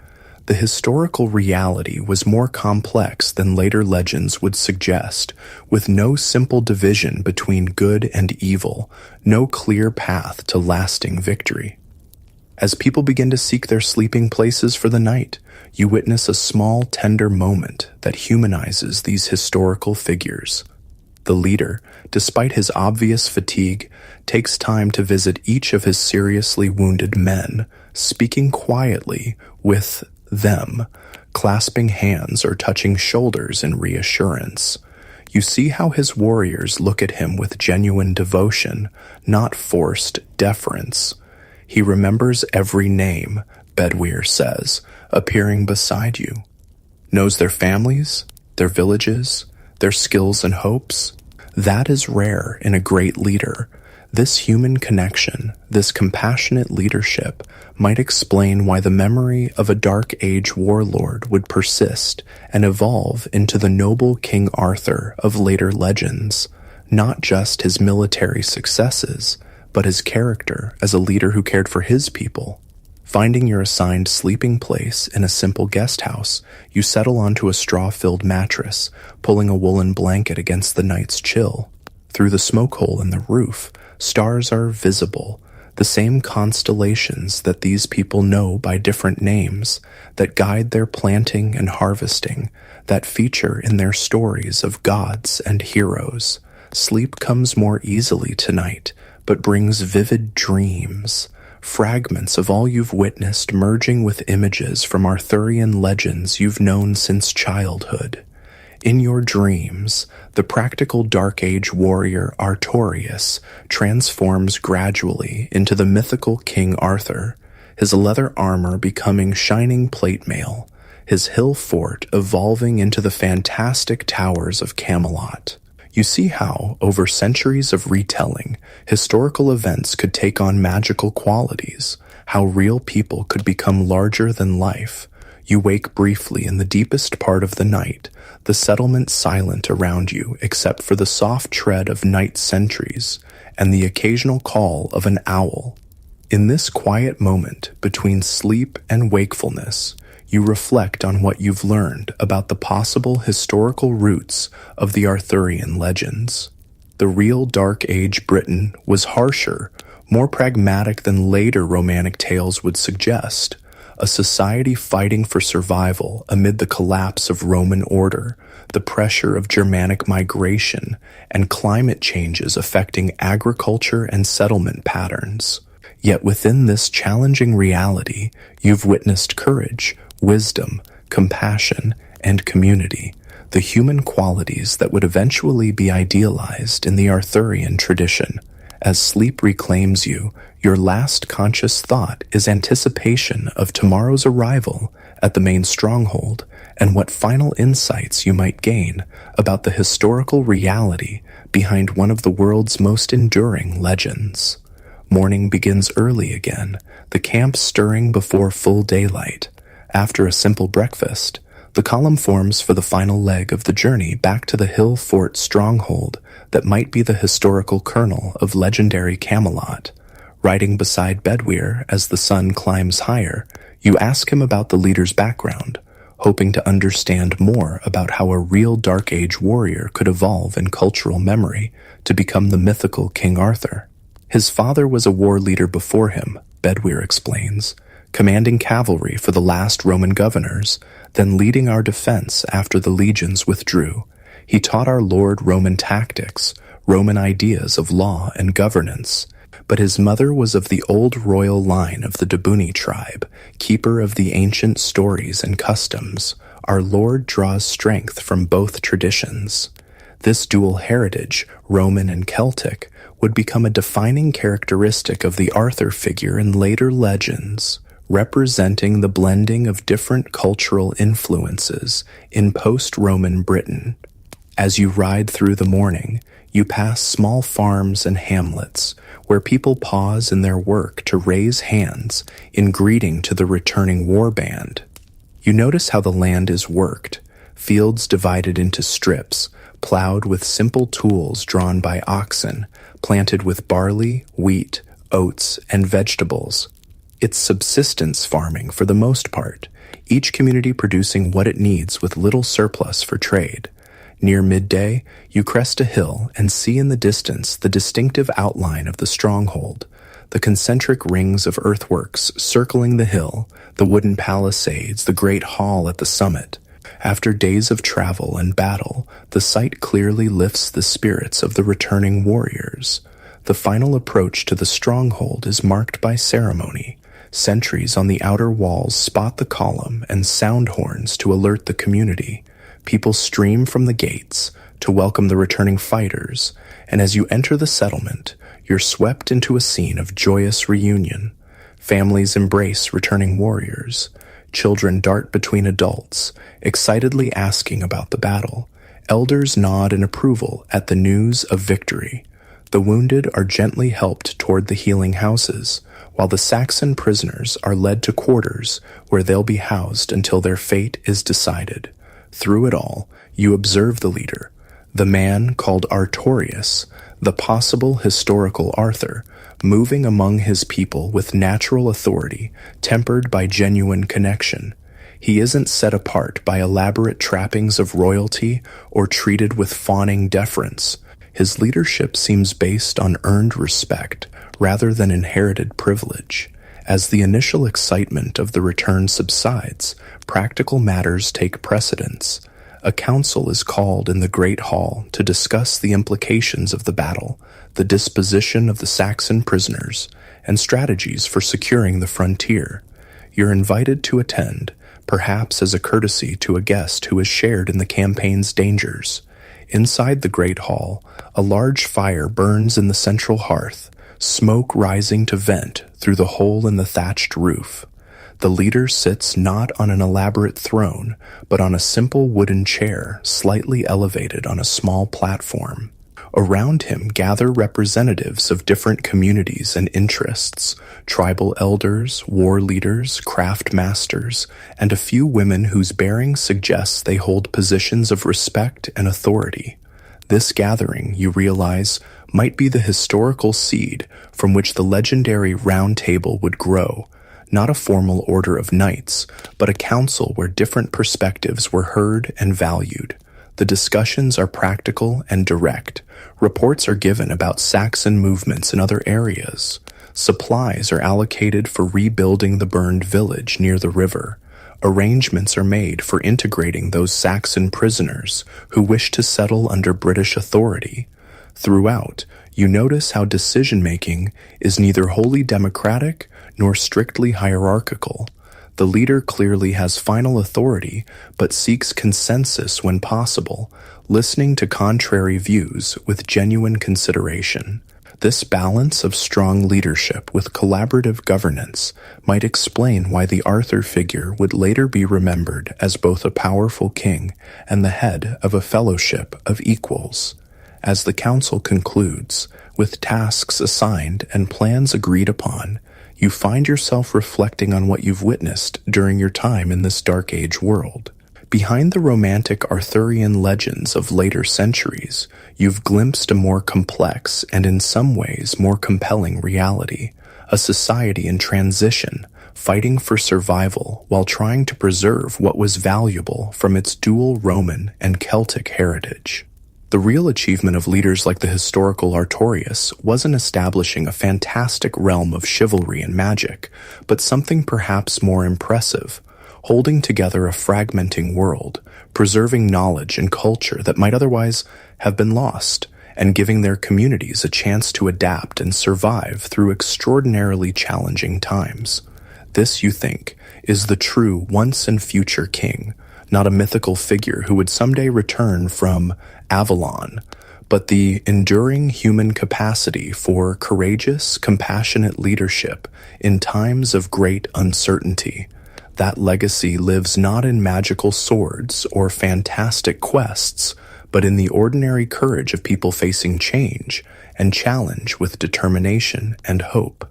The historical reality was more complex than later legends would suggest, with no simple division between good and evil, no clear path to lasting victory. As people begin to seek their sleeping places for the night, you witness a small, tender moment that humanizes these historical figures. The leader, despite his obvious fatigue, takes time to visit each of his seriously wounded men, speaking quietly with them, clasping hands or touching shoulders in reassurance. You see how his warriors look at him with genuine devotion, not forced deference. He remembers every name, Bedwyr says, appearing beside you. Knows their families, their villages, their skills and hopes. That is rare in a great leader. This human connection, this compassionate leadership, might explain why the memory of a Dark Age warlord would persist and evolve into the noble King Arthur of later legends, not just his military successes, but his character as a leader who cared for his people. Finding your assigned sleeping place in a simple guest house, you settle onto a straw-filled mattress, pulling a woolen blanket against the night's chill. Through the smoke hole in the roof, stars are visible, the same constellations that these people know by different names, that guide their planting and harvesting, that feature in their stories of gods and heroes. Sleep comes more easily tonight, but brings vivid dreams, fragments of all you've witnessed merging with images from Arthurian legends you've known since childhood. In your dreams, the practical Dark Age warrior Artorius transforms gradually into the mythical King Arthur, his leather armor becoming shining plate mail, his hill fort evolving into the fantastic towers of Camelot. You see how, over centuries of retelling, historical events could take on magical qualities, how real people could become larger than life. You wake briefly in the deepest part of the night, the settlement silent around you except for the soft tread of night sentries and the occasional call of an owl. In this quiet moment between sleep and wakefulness, you reflect on what you've learned about the possible historical roots of the Arthurian legends. The real Dark Age Britain was harsher, more pragmatic than later romantic tales would suggest, a society fighting for survival amid the collapse of Roman order, the pressure of Germanic migration, and climate changes affecting agriculture and settlement patterns. Yet within this challenging reality, you've witnessed courage, wisdom, compassion, and community, the human qualities that would eventually be idealized in the Arthurian tradition. As sleep reclaims you, your last conscious thought is anticipation of tomorrow's arrival at the main stronghold and what final insights you might gain about the historical reality behind one of the world's most enduring legends. Morning begins early again, the camp stirring before full daylight. After a simple breakfast, the column forms for the final leg of the journey back to the hill fort stronghold that might be the historical kernel of legendary Camelot. Riding beside Bedwyr as the sun climbs higher, you ask him about the leader's background, hoping to understand more about how a real Dark Age warrior could evolve in cultural memory to become the mythical King Arthur. His father was a war leader before him, Bedwyr explains, commanding cavalry for the last Roman governors, then leading our defense after the legions withdrew. He taught our Lord Roman tactics, Roman ideas of law and governance, but his mother was of the old royal line of the Debuni tribe, keeper of the ancient stories and customs. Our Lord draws strength from both traditions. This dual heritage, Roman and Celtic, would become a defining characteristic of the Arthur figure in later legends, representing the blending of different cultural influences in post-Roman Britain. As you ride through the morning, you pass small farms and hamlets where people pause in their work to raise hands in greeting to the returning war band. You notice how the land is worked, fields divided into strips, plowed with simple tools drawn by oxen, planted with barley, wheat, oats, and vegetables. It's subsistence farming for the most part, each community producing what it needs with little surplus for trade. Near midday, you crest a hill and see in the distance the distinctive outline of the stronghold, the concentric rings of earthworks circling the hill, the wooden palisades, the great hall at the summit. After days of travel and battle, the sight clearly lifts the spirits of the returning warriors. The final approach to the stronghold is marked by ceremony. Sentries on the outer walls spot the column and sound horns to alert the community. People stream from the gates to welcome the returning fighters, and as you enter the settlement, you're swept into a scene of joyous reunion. Families embrace returning warriors. Children dart between adults, excitedly asking about the battle. Elders nod in approval at the news of victory. The wounded are gently helped toward the healing houses, while the Saxon prisoners are led to quarters where they'll be housed until their fate is decided. Through it all, you observe the leader, the man called Artorius, the possible historical Arthur, moving among his people with natural authority, tempered by genuine connection. He isn't set apart by elaborate trappings of royalty or treated with fawning deference. His leadership seems based on earned respect rather than inherited privilege. As the initial excitement of the return subsides, practical matters take precedence. A council is called in the Great Hall to discuss the implications of the battle, the disposition of the Saxon prisoners, and strategies for securing the frontier. You're invited to attend, perhaps as a courtesy to a guest who has shared in the campaign's dangers. Inside the Great Hall, a large fire burns in the central hearth, smoke rising to vent through the hole in the thatched roof. The leader sits not on an elaborate throne, but on a simple wooden chair slightly elevated on a small platform. Around him gather representatives of different communities and interests, tribal elders, war leaders, craft masters, and a few women whose bearing suggests they hold positions of respect and authority. This gathering, you realize, might be the historical seed from which the legendary Round Table would grow, not a formal order of knights, but a council where different perspectives were heard and valued. The discussions are practical and direct. Reports are given about Saxon movements in other areas. Supplies are allocated for rebuilding the burned village near the river. Arrangements are made for integrating those Saxon prisoners who wish to settle under British authority. Throughout, You notice how decision-making is neither wholly democratic nor strictly hierarchical. The leader clearly has final authority, but seeks consensus when possible, listening to contrary views with genuine consideration. This balance of strong leadership with collaborative governance might explain why the Arthur figure would later be remembered as both a powerful king and the head of a fellowship of equals. As the council concludes, with tasks assigned and plans agreed upon, you find yourself reflecting on what you've witnessed during your time in this Dark Age world. Behind the romantic Arthurian legends of later centuries, you've glimpsed a more complex and in some ways more compelling reality, a society in transition, fighting for survival while trying to preserve what was valuable from its dual Roman and Celtic heritage. The real achievement of leaders like the historical Artorius wasn't establishing a fantastic realm of chivalry and magic, but something perhaps more impressive, holding together a fragmenting world, preserving knowledge and culture that might otherwise have been lost, and giving their communities a chance to adapt and survive through extraordinarily challenging times. This, you think, is the true once and future king, not a mythical figure who would someday return from Avalon, but the enduring human capacity for courageous, compassionate leadership in times of great uncertainty. That legacy lives not in magical swords or fantastic quests, but in the ordinary courage of people facing change and challenge with determination and hope.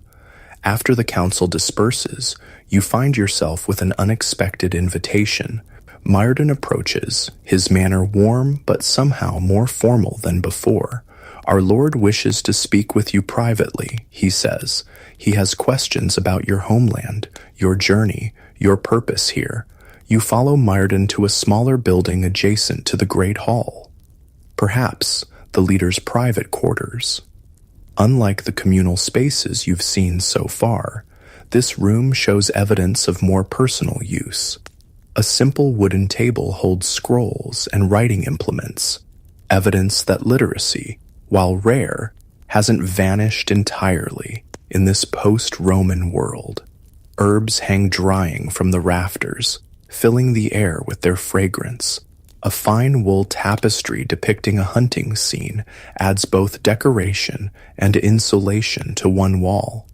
After the council disperses, you find yourself with an unexpected invitation. Myrddin approaches, his manner warm but somehow more formal than before. Our Lord wishes to speak with you privately, he says. He has questions about your homeland, your journey, your purpose here. You follow Myrddin to a smaller building adjacent to the Great Hall. Perhaps the leader's private quarters. Unlike the communal spaces you've seen so far, this room shows evidence of more personal use. A simple wooden table holds scrolls and writing implements, evidence that literacy, while rare, hasn't vanished entirely in this post-Roman world. Herbs hang drying from the rafters, filling the air with their fragrance. A fine wool tapestry depicting a hunting scene adds both decoration and insulation to one wall.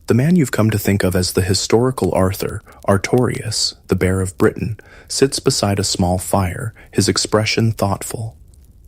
The man you've come to think of as the historical Arthur, Artorius, the Bear of Britain, sits beside a small fire, his expression thoughtful.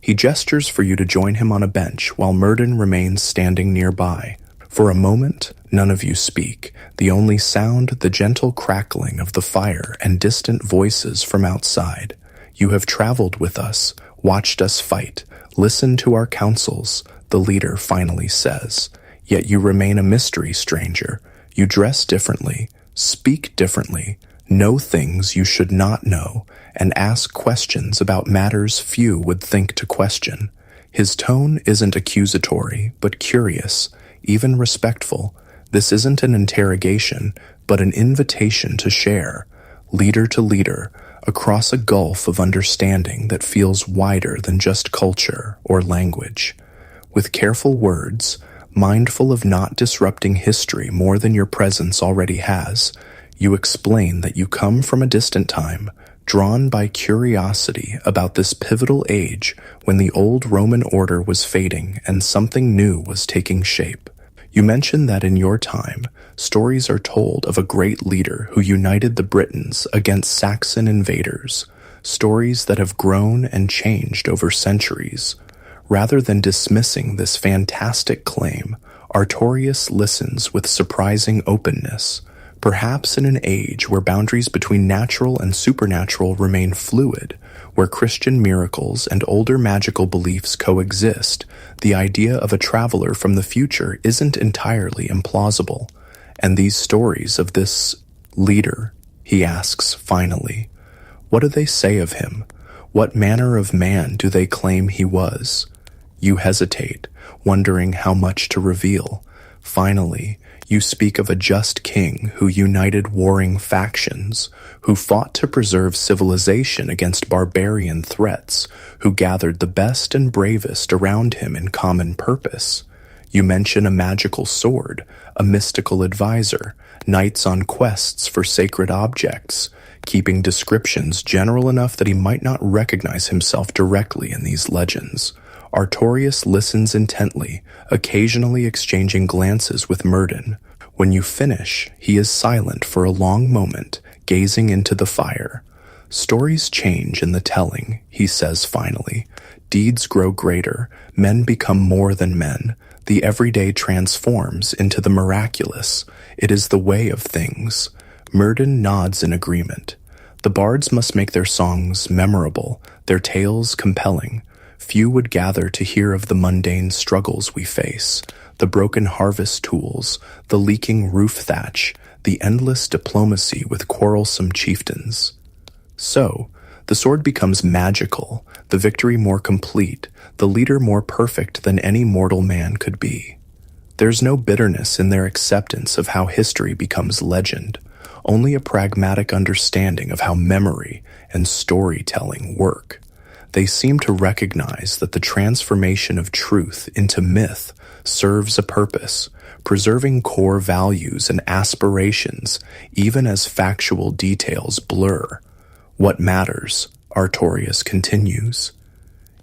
He gestures for you to join him on a bench while Myrddin remains standing nearby. For a moment, none of you speak, the only sound the gentle crackling of the fire and distant voices from outside. You have traveled with us, watched us fight, listened to our counsels, the leader finally says. Yet you remain a mystery, stranger. You dress differently, speak differently, know things you should not know, and ask questions about matters few would think to question. His tone isn't accusatory, but curious, even respectful. This isn't an interrogation, but an invitation to share, leader to leader, across a gulf of understanding that feels wider than just culture or language. With careful words, mindful of not disrupting history more than your presence already has, you explain that you come from a distant time, drawn by curiosity about this pivotal age when the old Roman order was fading and something new was taking shape. You mention that in your time, stories are told of a great leader who united the Britons against Saxon invaders, stories that have grown and changed over centuries. Rather than dismissing this fantastic claim, Artorius listens with surprising openness. Perhaps in an age where boundaries between natural and supernatural remain fluid, where Christian miracles and older magical beliefs coexist, the idea of a traveler from the future isn't entirely implausible. And these stories of this leader, he asks finally, what do they say of him? What manner of man do they claim he was? You hesitate, wondering how much to reveal. Finally, You speak of a just king who united warring factions, who fought to preserve civilization against barbarian threats, who gathered the best and bravest around him in common purpose. You mention a magical sword, a mystical advisor, knights on quests for sacred objects, keeping descriptions general enough that he might not recognize himself directly in these legends. Artorius listens intently, occasionally exchanging glances with Myrddin. When you finish, he is silent for a long moment, gazing into the fire. Stories change in the telling, he says finally. Deeds grow greater, men become more than men. The everyday transforms into the miraculous. It is the way of things. Myrddin nods in agreement. The bards must make their songs memorable, their tales compelling. Few would gather to hear of the mundane struggles we face, the broken harvest tools, the leaking roof thatch, the endless diplomacy with quarrelsome chieftains. So, the sword becomes magical, the victory more complete, the leader more perfect than any mortal man could be. There's no bitterness in their acceptance of how history becomes legend, only a pragmatic understanding of how memory and storytelling work. They seem to recognize that the transformation of truth into myth serves a purpose, preserving core values and aspirations even as factual details blur. What matters, Artorius continues,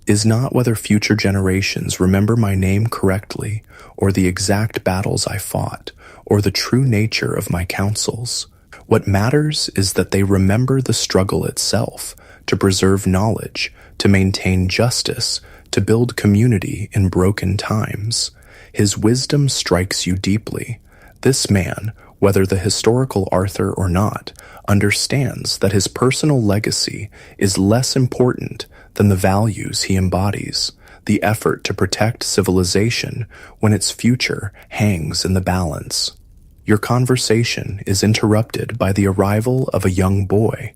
is not whether future generations remember my name correctly, or the exact battles I fought, or the true nature of my counsels. What matters is that they remember the struggle itself, to preserve knowledge, to maintain justice, to build community in broken times. His wisdom strikes you deeply. This man, whether the historical Arthur or not, understands that his personal legacy is less important than the values he embodies, the effort to protect civilization when its future hangs in the balance. Your conversation is interrupted by the arrival of a young boy,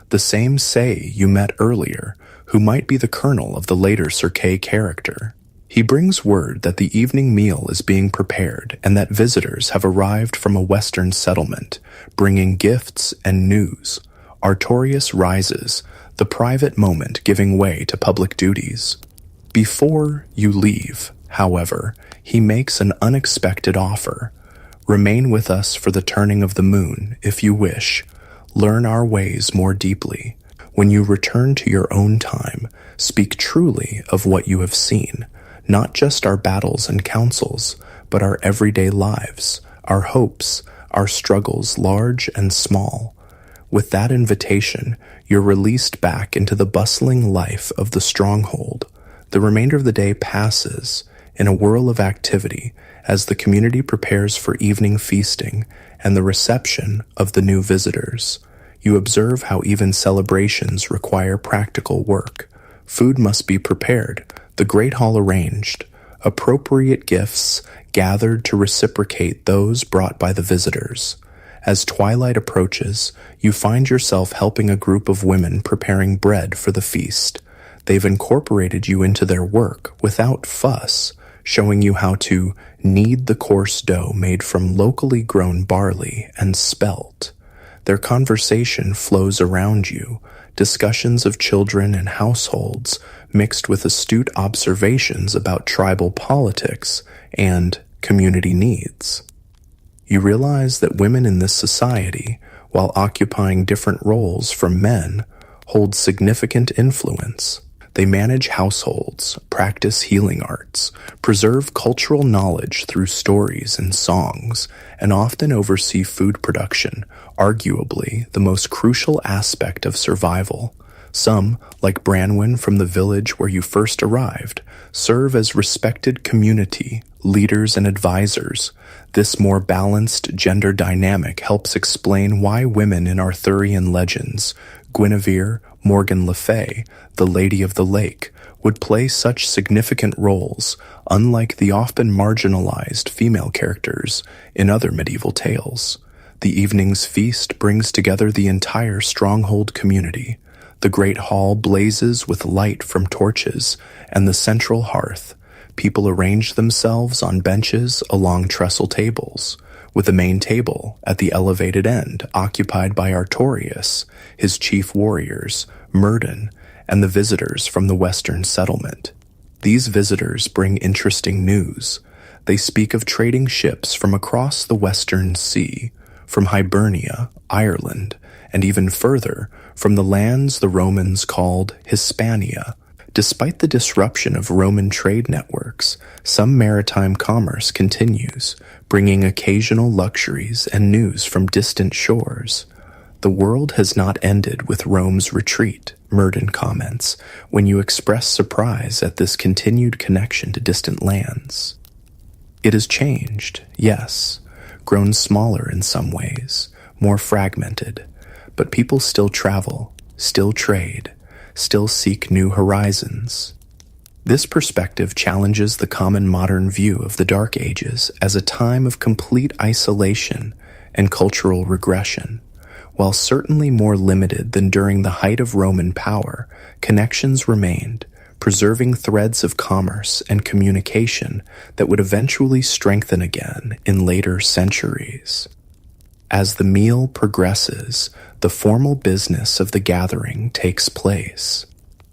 the same Say you met earlier, who might be the colonel of the later Sir Kay character. He brings word that the evening meal is being prepared and that visitors have arrived from a western settlement, bringing gifts and news. Artorius rises, the private moment giving way to public duties. Before you leave, however, he makes an unexpected offer. Remain with us for the turning of the moon, if you wish. Learn our ways more deeply. When you return to your own time, speak truly of what you have seen, not just our battles and councils, but our everyday lives, our hopes, our struggles large and small. With that invitation, you're released back into the bustling life of the stronghold. The remainder of the day passes in a whirl of activity as the community prepares for evening feasting and the reception of the new visitors. You observe how even celebrations require practical work. Food must be prepared, the great hall arranged, appropriate gifts gathered to reciprocate those brought by the visitors. As twilight approaches, you find yourself helping a group of women preparing bread for the feast. They've incorporated you into their work without fuss, showing you how to knead the coarse dough made from locally grown barley and spelt. Their conversation flows around you, discussions of children and households mixed with astute observations about tribal politics and community needs. You realize that women in this society, while occupying different roles from men, hold significant influence. They manage households, practice healing arts, preserve cultural knowledge through stories and songs, and often oversee food production, arguably the most crucial aspect of survival. Some, like Branwen from the village where you first arrived, serve as respected community leaders and advisors. This more balanced gender dynamic helps explain why women in Arthurian legends, Guinevere, Morgan Le Fay, the Lady of the Lake, would play such significant roles, unlike the often marginalized female characters in other medieval tales. The evening's feast brings together the entire stronghold community. The great hall blazes with light from torches and the central hearth. People arrange themselves on benches along trestle tables. with the main table at the elevated end occupied by Artorius, his chief warriors, Myrddin, and the visitors from the western settlement. These visitors bring interesting news. They speak of trading ships from across the western sea, from Hibernia, Ireland, and even further, from the lands the Romans called Hispania. Despite the disruption of Roman trade networks, some maritime commerce continues, bringing occasional luxuries and news from distant shores. The world has not ended with Rome's retreat, Myrddin comments, when you express surprise at this continued connection to distant lands. It has changed, yes, grown smaller in some ways, more fragmented, but people still travel, still trade, still seek new horizons. This perspective challenges the common modern view of the Dark Ages as a time of complete isolation and cultural regression. While certainly more limited than during the height of Roman power, connections remained, preserving threads of commerce and communication that would eventually strengthen again in later centuries. As the meal progresses, the formal business of the gathering takes place.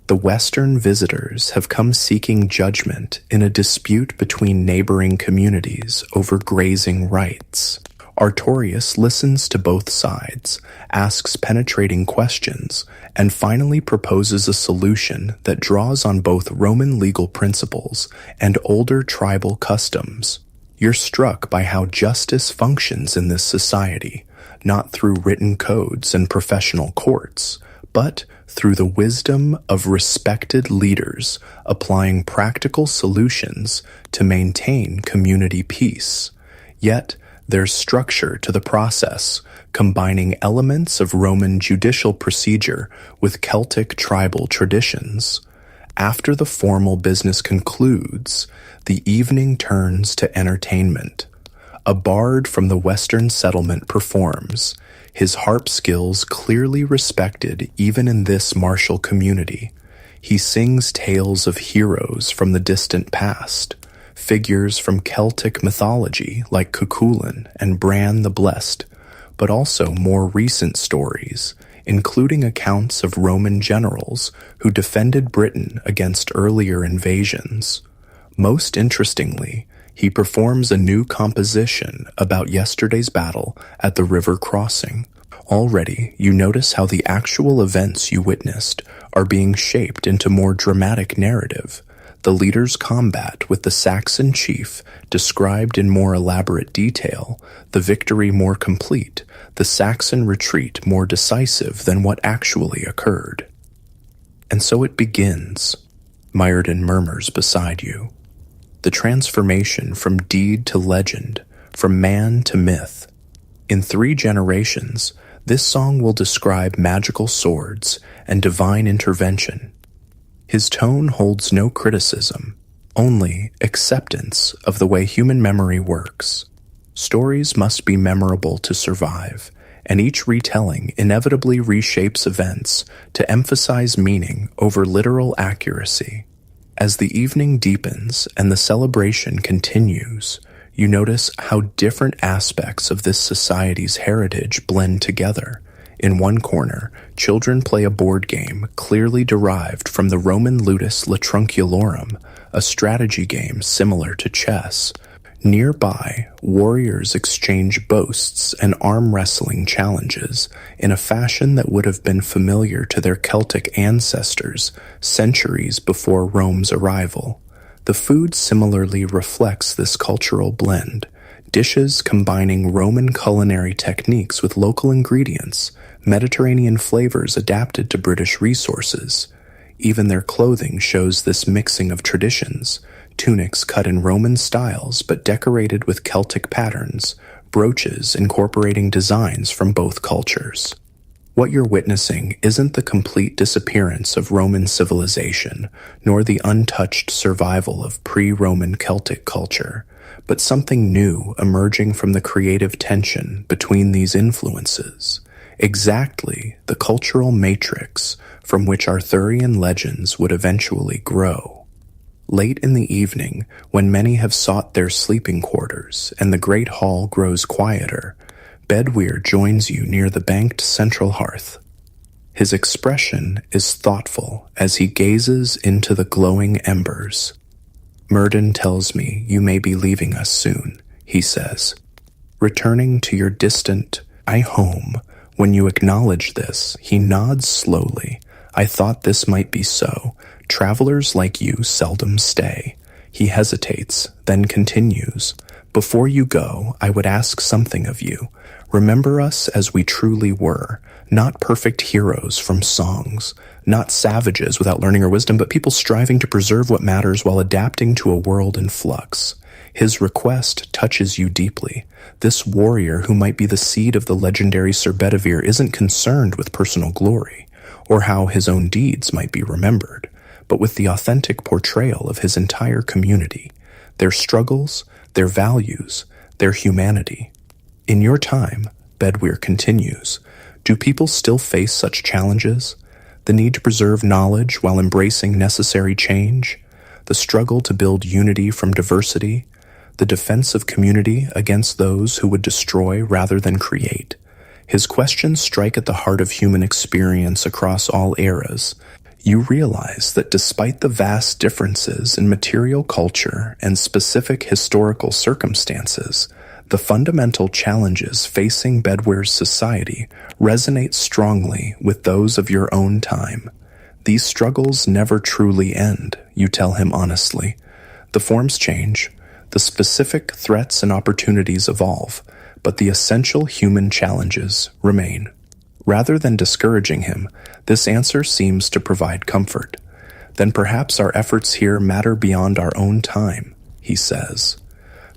The Western visitors have come seeking judgment in a dispute between neighboring communities over grazing rights. Artorius listens to both sides, asks penetrating questions, and finally proposes a solution that draws on both Roman legal principles and older tribal customs. You're struck by how justice functions in this society, not through written codes and professional courts, but through the wisdom of respected leaders applying practical solutions to maintain community peace. Yet, there's structure to the process, combining elements of Roman judicial procedure with Celtic tribal traditions. After the formal business concludes, the evening turns to entertainment. A bard from the western settlement performs, his harp skills clearly respected even in this martial community. He sings tales of heroes from the distant past, figures from Celtic mythology like Cuchulainn and Bran the Blessed, but also more recent stories, including accounts of Roman generals who defended Britain against earlier invasions. Most interestingly, he performs a new composition about yesterday's battle at the river crossing. Already, you notice how the actual events you witnessed are being shaped into more dramatic narrative. The leader's combat with the Saxon chief described in more elaborate detail, the victory more complete, the Saxon retreat more decisive than what actually occurred. And so it begins, Myrddin murmurs beside you. The transformation from deed to legend, from man to myth. In 3 generations, this song will describe magical swords and divine intervention. His tone holds no criticism, only acceptance of the way human memory works. Stories must be memorable to survive, and each retelling inevitably reshapes events to emphasize meaning over literal accuracy. As the evening deepens and the celebration continues, you notice how different aspects of this society's heritage blend together. In one corner, children play a board game clearly derived from the Roman ludus Latrunculorum, a strategy game similar to chess. Nearby, warriors exchange boasts and arm wrestling challenges in a fashion that would have been familiar to their Celtic ancestors centuries before Rome's arrival. The food similarly reflects this cultural blend, dishes combining Roman culinary techniques with local ingredients, Mediterranean flavors adapted to British resources. Even their clothing shows this mixing of traditions, tunics cut in Roman styles but decorated with Celtic patterns, brooches incorporating designs from both cultures. What you're witnessing isn't the complete disappearance of Roman civilization, nor the untouched survival of pre-Roman Celtic culture, but something new emerging from the creative tension between these influences. Exactly the cultural matrix from which Arthurian legends would eventually grow. Late in the evening, when many have sought their sleeping quarters and the great hall grows quieter, Bedwyr joins you near the banked central hearth. His expression is thoughtful as he gazes into the glowing embers. "Myrddin tells me you may be leaving us soon," he says. "Returning to your distant home." When you acknowledge this, he nods slowly. "I thought this might be so. Travelers like you seldom stay." He hesitates, then continues. "Before you go, I would ask something of you. Remember us as we truly were, not perfect heroes from songs, not savages without learning or wisdom, but people striving to preserve what matters while adapting to a world in flux." His request touches you deeply. This warrior, who might be the seed of the legendary Sir Bedivere, isn't concerned with personal glory, or how his own deeds might be remembered, but with the authentic portrayal of his entire community, their struggles, their values, their humanity. In your time, Bedwyr continues, do people still face such challenges? The need to preserve knowledge while embracing necessary change? The struggle to build unity from diversity? The defense of community against those who would destroy rather than create? His questions strike at the heart of human experience across all eras. You realize that despite the vast differences in material culture and specific historical circumstances, the fundamental challenges facing Bedwyr's society resonate strongly with those of your own time. These struggles never truly end, you tell him honestly. The forms change, the specific threats and opportunities evolve, but the essential human challenges remain. Rather than discouraging him, this answer seems to provide comfort. Then perhaps our efforts here matter beyond our own time, he says.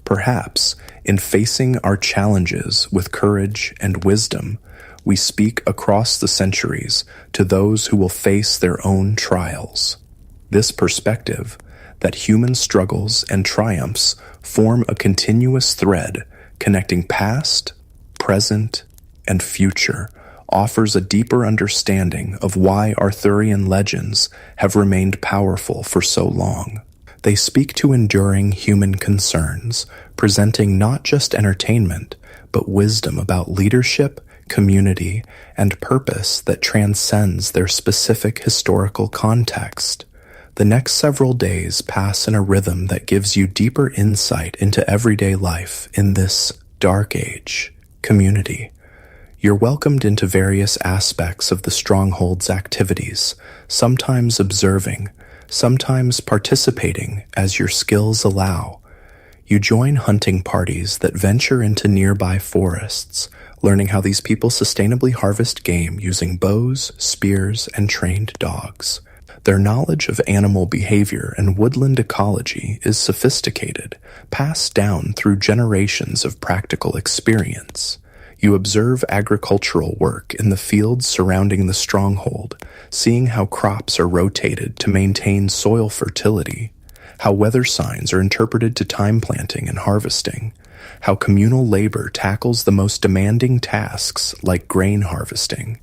Perhaps, in facing our challenges with courage and wisdom, we speak across the centuries to those who will face their own trials. This perspective, that human struggles and triumphs form a continuous thread connecting past, present, and future, offers a deeper understanding of why Arthurian legends have remained powerful for so long. They speak to enduring human concerns, presenting not just entertainment, but wisdom about leadership, community, and purpose that transcends their specific historical context. The next several days pass in a rhythm that gives you deeper insight into everyday life in this dark age community. You're welcomed into various aspects of the Stronghold's activities, sometimes observing, sometimes participating as your skills allow. You join hunting parties that venture into nearby forests, learning how these people sustainably harvest game using bows, spears, and trained dogs. Their knowledge of animal behavior and woodland ecology is sophisticated, passed down through generations of practical experience. You observe agricultural work in the fields surrounding the stronghold, seeing how crops are rotated to maintain soil fertility, how weather signs are interpreted to time planting and harvesting, how communal labor tackles the most demanding tasks like grain harvesting.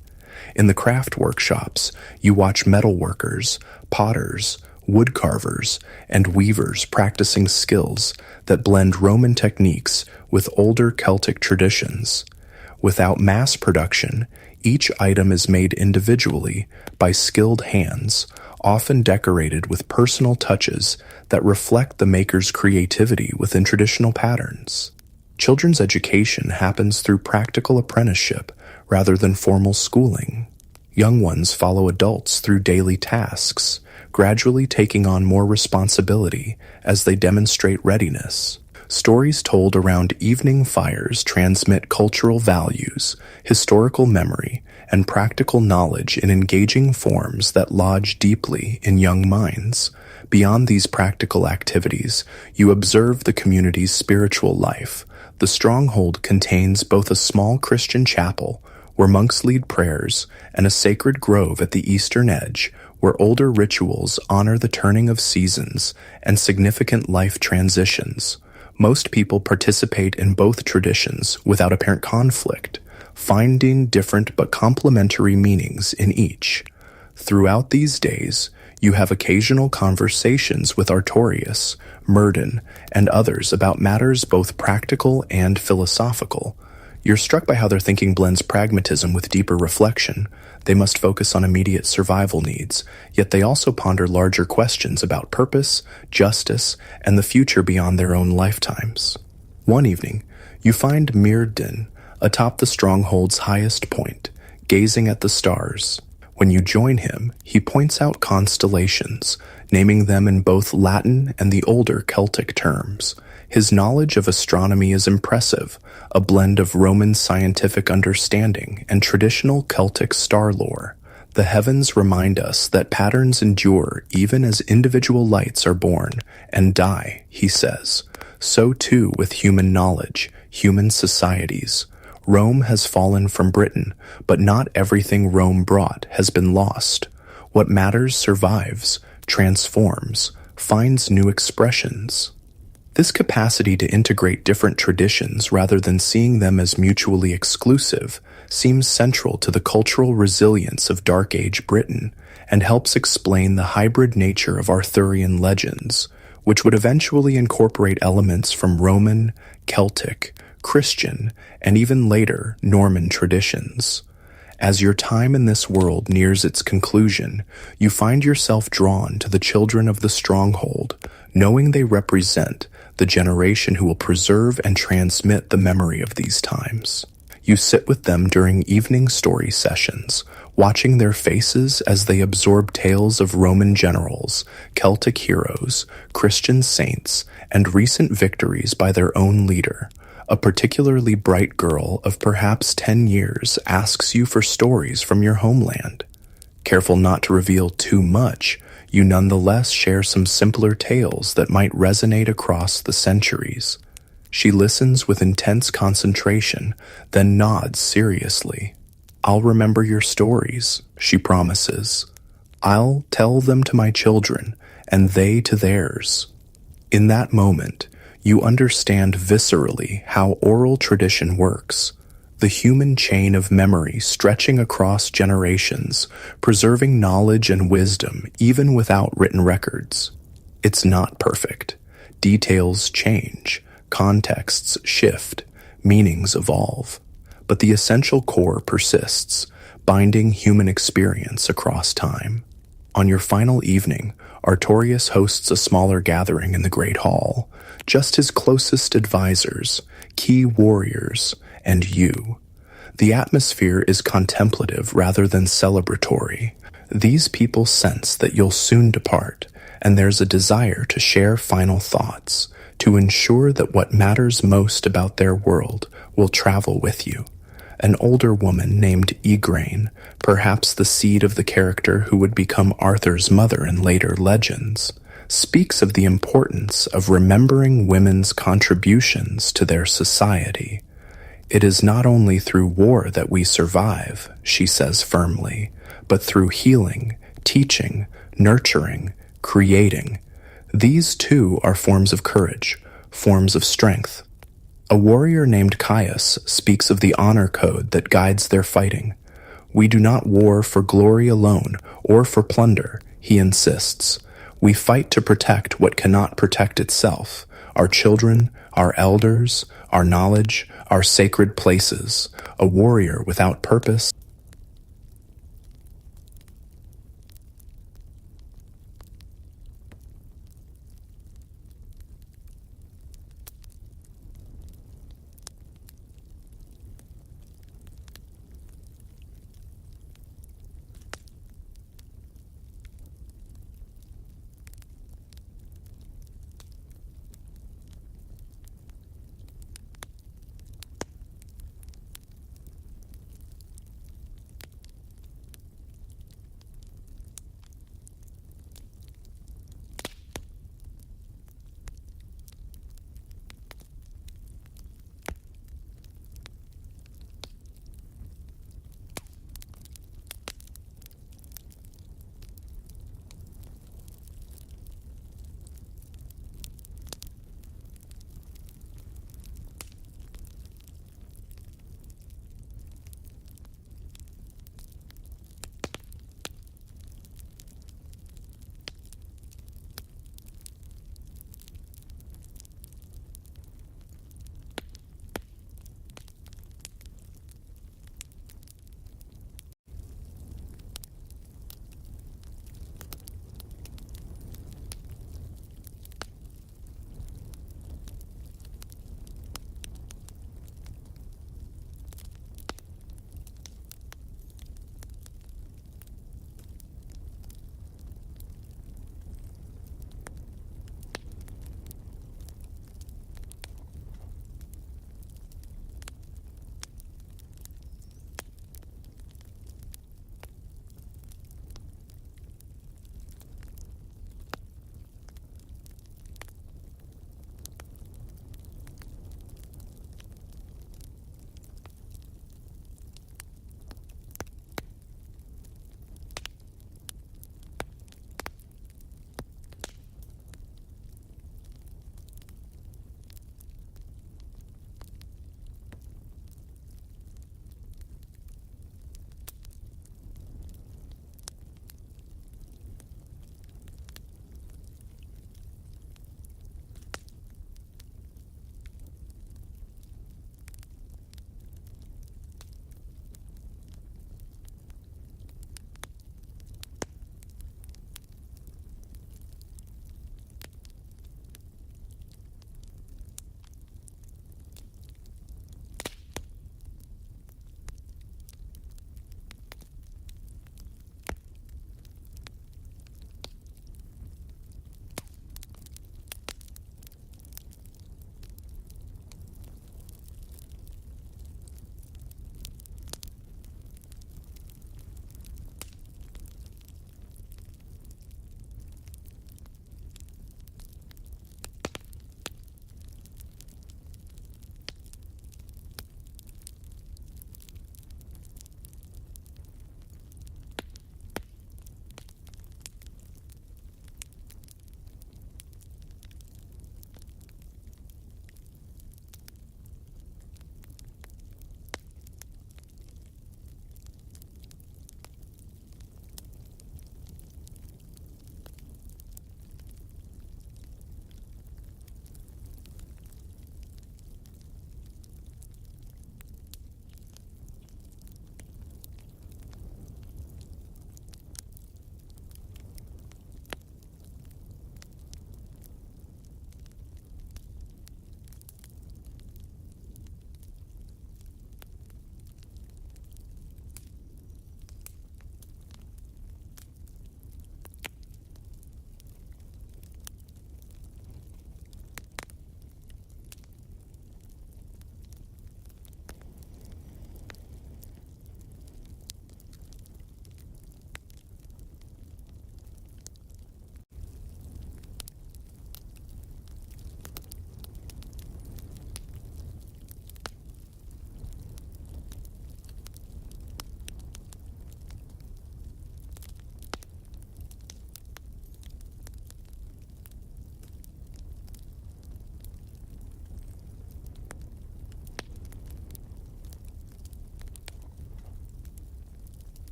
In the craft workshops, you watch metal workers, potters, wood carvers, and weavers practicing skills that blend Roman techniques with older Celtic traditions. Without mass production, each item is made individually by skilled hands, often decorated with personal touches that reflect the maker's creativity within traditional patterns. Children's education happens through practical apprenticeship rather than formal schooling. Young ones follow adults through daily tasks, gradually taking on more responsibility as they demonstrate readiness. Stories told around evening fires transmit cultural values, historical memory, and practical knowledge in engaging forms that lodge deeply in young minds. Beyond these practical activities, you observe the community's spiritual life. The stronghold contains both a small Christian chapel, where monks lead prayers, and a sacred grove at the eastern edge, where older rituals honor the turning of seasons and significant life transitions. Most people participate in both traditions without apparent conflict, finding different but complementary meanings in each. Throughout these days, You have occasional conversations with Artorias, Murden, and others about matters both practical and philosophical. You're struck by how their thinking blends pragmatism with deeper reflection. They must focus on immediate survival needs, yet they also ponder larger questions about purpose, justice, and the future beyond their own lifetimes. One evening, you find Myrddin atop the stronghold's highest point, gazing at the stars. When you join him, he points out constellations, naming them in both Latin and the older Celtic terms. His knowledge of astronomy is impressive, a blend of Roman scientific understanding and traditional Celtic star lore. The heavens remind us that patterns endure even as individual lights are born and die, he says. So too with human knowledge, human societies. Rome has fallen from Britain, but not everything Rome brought has been lost. What matters survives, transforms, finds new expressions. This capacity to integrate different traditions rather than seeing them as mutually exclusive seems central to the cultural resilience of Dark Age Britain and helps explain the hybrid nature of Arthurian legends, which would eventually incorporate elements from Roman, Celtic, Christian, and even later Norman traditions. As your time in this world nears its conclusion, you find yourself drawn to the children of the stronghold, knowing they represent the generation who will preserve and transmit the memory of these times. You sit with them during evening story sessions, watching their faces as they absorb tales of Roman generals, Celtic heroes, Christian saints, and recent victories by their own leader. A particularly bright girl of perhaps 10 years asks you for stories from your homeland. Careful not to reveal too much, you nonetheless share some simpler tales that might resonate across the centuries. She listens with intense concentration, then nods seriously. "I'll remember your stories," she promises. "I'll tell them to my children, and they to theirs." In that moment, you understand viscerally how oral tradition works. The human chain of memory stretching across generations, preserving knowledge and wisdom even without written records. It's not perfect. Details change, contexts shift, meanings evolve. But the essential core persists, binding human experience across time. On your final evening, Artorias hosts a smaller gathering in the Great Hall, just his closest advisors, key warriors, and you. The atmosphere is contemplative rather than celebratory. These people sense that you'll soon depart, and there's a desire to share final thoughts, to ensure that what matters most about their world will travel with you. An older woman named Igraine, perhaps the seed of the character who would become Arthur's mother in later legends, speaks of the importance of remembering women's contributions to their society. "It is not only through war that we survive," she says firmly, "but through healing, teaching, nurturing, creating. These too are forms of courage, forms of strength." A warrior named Caius speaks of the honor code that guides their fighting. "We do not war for glory alone or for plunder," he insists. "We fight to protect what cannot protect itself, our children, our elders, our knowledge, our sacred places. A warrior without purpose